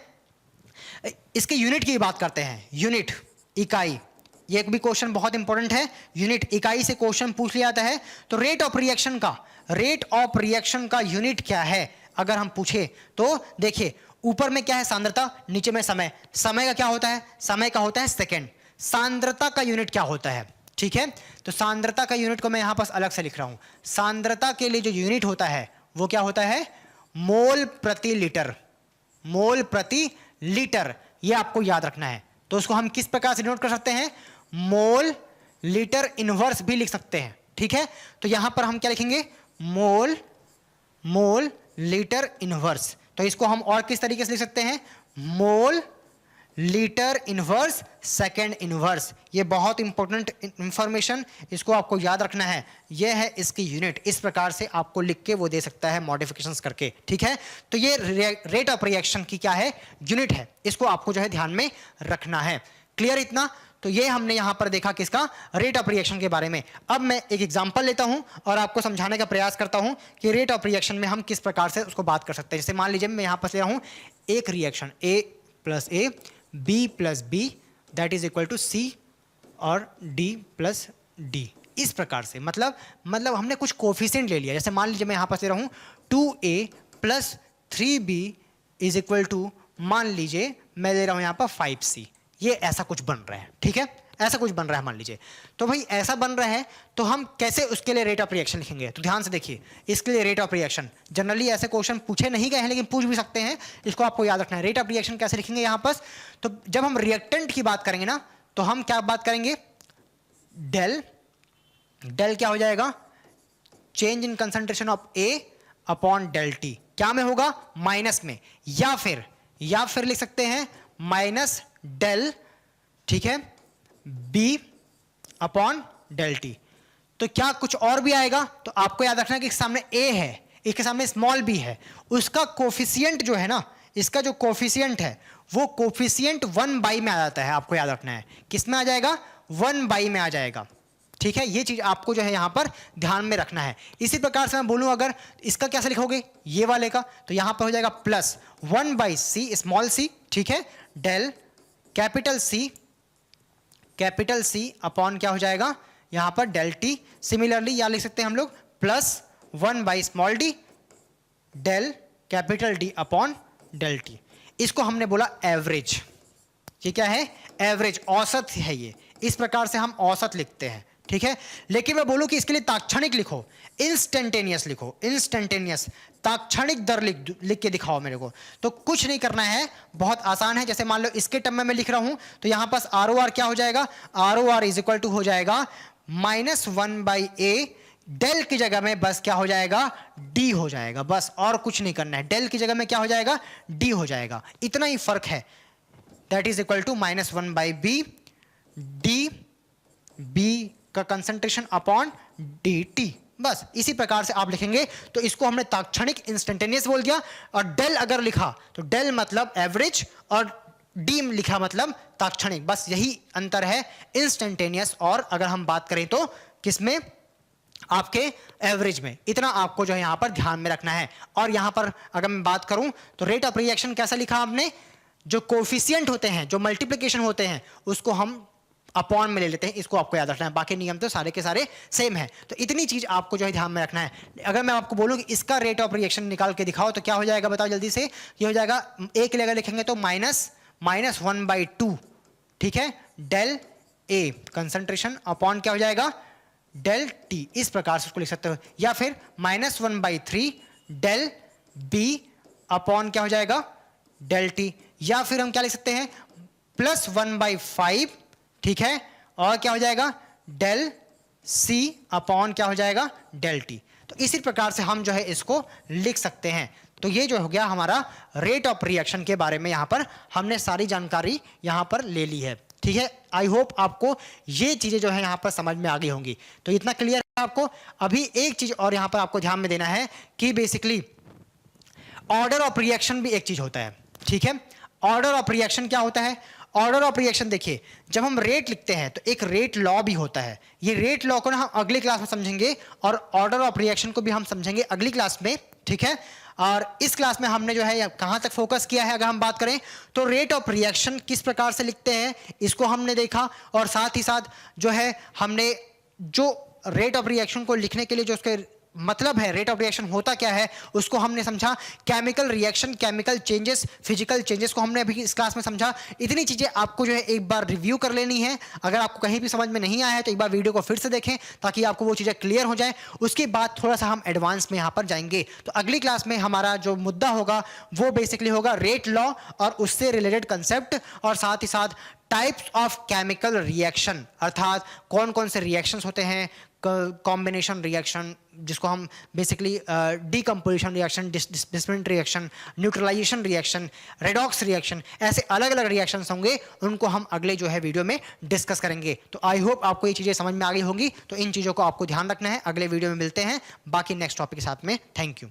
S1: इसके यूनिट की बात करते हैं। यूनिट, इकाई, ये भी क्वेश्चन बहुत इंपॉर्टेंट है। यूनिट, इकाई से क्वेश्चन पूछ लिया जाता है। तो रेट ऑफ रिएक्शन का यूनिट क्या है अगर हम पूछे तो देखिए ऊपर में क्या है? सांद्रता, नीचे में समय। समय का क्या होता है? समय का होता है सेकंड। सांद्रता का यूनिट क्या होता है? ठीक है, तो सांद्रता का यूनिट को मैं यहां पास अलग से लिख रहा हूं। सांद्रता के लिए जो यूनिट होता है वो क्या होता है? मोल प्रति लीटर। मोल प्रति लीटर, ये आपको याद रखना है। तो उसको हम किस प्रकार से नोट कर सकते हैं? मोल लीटर इनवर्स भी लिख सकते हैं, ठीक है। तो यहां पर हम क्या लिखेंगे? Mole litre inverse. तो इसको हम और किस तरीके से लिख सकते हैं? Mole litre inverse second inverse. ये बहुत इंपॉर्टेंट इंफॉर्मेशन, इसको आपको याद रखना है। ये है इसकी यूनिट। इस प्रकार से आपको लिख के वो दे सकता है मॉडिफिकेशंस करके, ठीक है। तो ये रेट ऑफ रिएक्शन की क्या है? यूनिट है। इसको आपको जो है ध्यान में रखना है। क्लियर इतना? तो ये हमने यहां पर देखा किसका? रेट ऑफ रिएक्शन के बारे में। अब मैं एक एग्जांपल लेता हूं और आपको समझाने का प्रयास करता हूं कि रेट ऑफ रिएक्शन में हम किस प्रकार से उसको बात कर सकते हैं। जैसे मान लीजिए मैं यहां पर ले रहा हूं एक reaction A + A, B + B that is equal to C और D + D। इस प्रकार से मतलब हमने कुछ कोफिशिएंट ले लिया। जैसे मान लीजिए मैं यहां पर ले रहा हूं 2A + 3B is equal to, मान लीजिए मैं ले रहा हूं यहां पर 5C। ये ऐसा कुछ बन रहा है, ठीक है, ऐसा कुछ बन रहा है मान लीजिए। तो भाई ऐसा बन रहा है तो हम कैसे उसके लिए रेट ऑफ रिएक्शन लिखेंगे? तो ध्यान से देखिए, इसके लिए रेट ऑफ रिएक्शन जनरली ऐसे क्वेश्चन पूछे नहीं गए हैं लेकिन पूछ भी सकते हैं, इसको आपको याद रखना है। रेट ऑफ रिएक्शन कैसे लिखेंगे यहां पर? तो जब हम रिएक्टेंट की बात करेंगे ना तो हम क्या बात करेंगे? डेल क्या हो जाएगा? Change in concentration of A upon del T। क्या में होगा? माइनस में। या फिर लिख सकते हैं माइनस डेल, ठीक है, B अपॉन डेल T। तो क्या कुछ और भी आएगा? तो आपको याद रखना है कि सामने A है, इसके सामने स्मॉल b है, उसका कोफिशिएंट जो है ना, इसका जो कोफिशिएंट है वो कोफिशिएंट 1/, में आ जाता है। आपको याद रखना है किस में आ जाएगा? 1/, में आ जाएगा, ठीक है। ये चीज आपको जो है यहां पर ध्यान में रखना है। इसी प्रकार से मैं बोलूं अगर इसका कैसे लिखोगे ये वाले का, तो यहां पर हो जाएगा प्लस 1/c स्मॉल c, ठीक है, डेल कैपिटल C अपॉन क्या हो जाएगा यहां पर डेल T। सिमिलरली यहां लिख सकते हैं हम लोग plus 1/d del capital D upon del T। इसको हमने बोला एवरेज, ये क्या है, एवरेज, औसत है ये, इस प्रकार से हम औसत लिखते हैं, ठीक है। लेकिन मैं बोलूं कि इसके लिए तात्क्षणिक लिखो, इंस्टेंटेनियस लिखो, इंस्टेंटेनियस, तात्क्षणिक दर लिख के दिखाओ मेरे को। तो कुछ नहीं करना है, बहुत आसान है। जैसे मान लो इसके टर्म में मैं लिख रहा हूं, तो यहां पास ROR क्या हो जाएगा, ROR इज इक्वल टू हो जाएगा -1/a, डेल की जगह में बस क्या हो जाएगा, d हो जाएगा, बस और कुछ नहीं करना है। डेल की जगह में क्या हो जाएगा, d हो जाएगा, इतना ही फर्क है। That is equal to -1/b, b का कंसंट्रेशन अपॉन dt, बस इसी प्रकार से आप लिखेंगे। तो इसको हमने तात्क्षणिक, इंस्टेंटेनियस बोल दिया। और डेल अगर लिखा तो डेल मतलब एवरेज, और डी लिखा मतलब तात्क्षणिक, बस यही अंतर है इंस्टेंटेनियस और अगर हम बात करें तो किसमें, आपके एवरेज में। इतना आपको जो है यहां पर ध्यान में रखना है। और यहां पर अगर मैं बात करूं तो रेट ऑफ रिएक्शन कैसा लिखा आपने, जो कोफिशिएंट होते हैं, जो मल्टीप्लिकेशन होते हैं, उसको हम अपॉन में ले लेते हैं, इसको आपको याद रखना है। बाकी नियम तो सारे के सारे सेम है। तो इतनी चीज आपको जो है ध्यान में रखना है। अगर मैं आपको बोलूं कि इसका रेट ऑफ रिएक्शन निकाल के दिखाओ तो क्या हो जाएगा, बताओ जल्दी से। ये हो जाएगा, एक अगर लिखेंगे तो -1/2, ठीक है, डेल ए कंसंट्रेशन अपॉन क्या हो जाएगा, डेल टी, इस प्रकार से उसको लिख सकते हो। या फिर -1/3 डेल बी अपॉन क्या हो जाएगा, डेल टी। या फिर हम क्या लिख सकते हैं, +1/5, ठीक है, और क्या हो जाएगा, डेल सी अपॉन क्या हो जाएगा, डेल टी। तो इसी प्रकार से हम जो है इसको लिख सकते हैं। तो ये जो हो गया हमारा रेट ऑफ रिएक्शन के बारे में, यहां पर हमने सारी जानकारी यहां पर ले ली है, ठीक है। आई होप आपको ये चीजें जो है यहां पर समझ में आ गई होंगी। तो इतना क्लियर है आपको। अभी एक चीज और यहां पर आपको ध्यान में देना है कि बेसिकली ऑर्डर ऑफ रिएक्शन भी एक चीज होता है, ठीक है। ऑर्डर ऑफ रिएक्शन क्या होता है, ऑर्डर ऑफ रिएक्शन देखिए, जब हम रेट लिखते हैं तो एक रेट लॉ भी होता है। ये रेट लॉ को ना हम अगली क्लास में समझेंगे और ऑर्डर ऑफ रिएक्शन को भी हम समझेंगे अगली क्लास में, ठीक है। और इस क्लास में हमने जो है कहां तक फोकस किया है, अगर हम बात करें तो रेट ऑफ रिएक्शन किस प्रकार से लिखते हैं इसको हमने देखा। और साथ ही साथ जो है हमने जो रेट ऑफ रिएक्शन को लिखने के लिए जो उसके मतलब है, रेट ऑफ रिएक्शन होता क्या है उसको हमने समझा। Chemical reaction, chemical changes, physical changes को हमने अभी इस क्लास में समझा। इतनी चीजें आपको जो है एक बार रिव्यू कर लेनी है। अगर आपको कहीं भी समझ में नहीं आया है तो एक बार वीडियो को फिर से देखें ताकि आपको वो चीजें क्लियर हो जाए। उसके बाद थोड़ा सा हम एडवांस में यहाँ पर जाएंगे। तो अगली क्लास में हमारा जो मुद्दा होगा वो बेसिकली होगा रेट लॉ और उससे रिलेटेड कंसेप्ट, और साथ ही साथ टाइप्स ऑफ केमिकल रिएक्शन, अर्थात कौन कौन से रिएक्शंस होते हैं, कॉम्बिनेशन रिएक्शन जिसको हम basically decomposition reaction, displacement reaction, neutralisation reaction, redox reaction, ऐसे अलग अलग रिएक्शंस होंगे, उनको हम अगले जो है वीडियो में डिस्कस करेंगे। तो आई होप आपको ये चीज़ें समझ में आ गई होंगी। तो इन चीज़ों को आपको ध्यान रखना है। अगले वीडियो में मिलते हैं बाकी नेक्स्ट टॉपिक के साथ में। Thank you.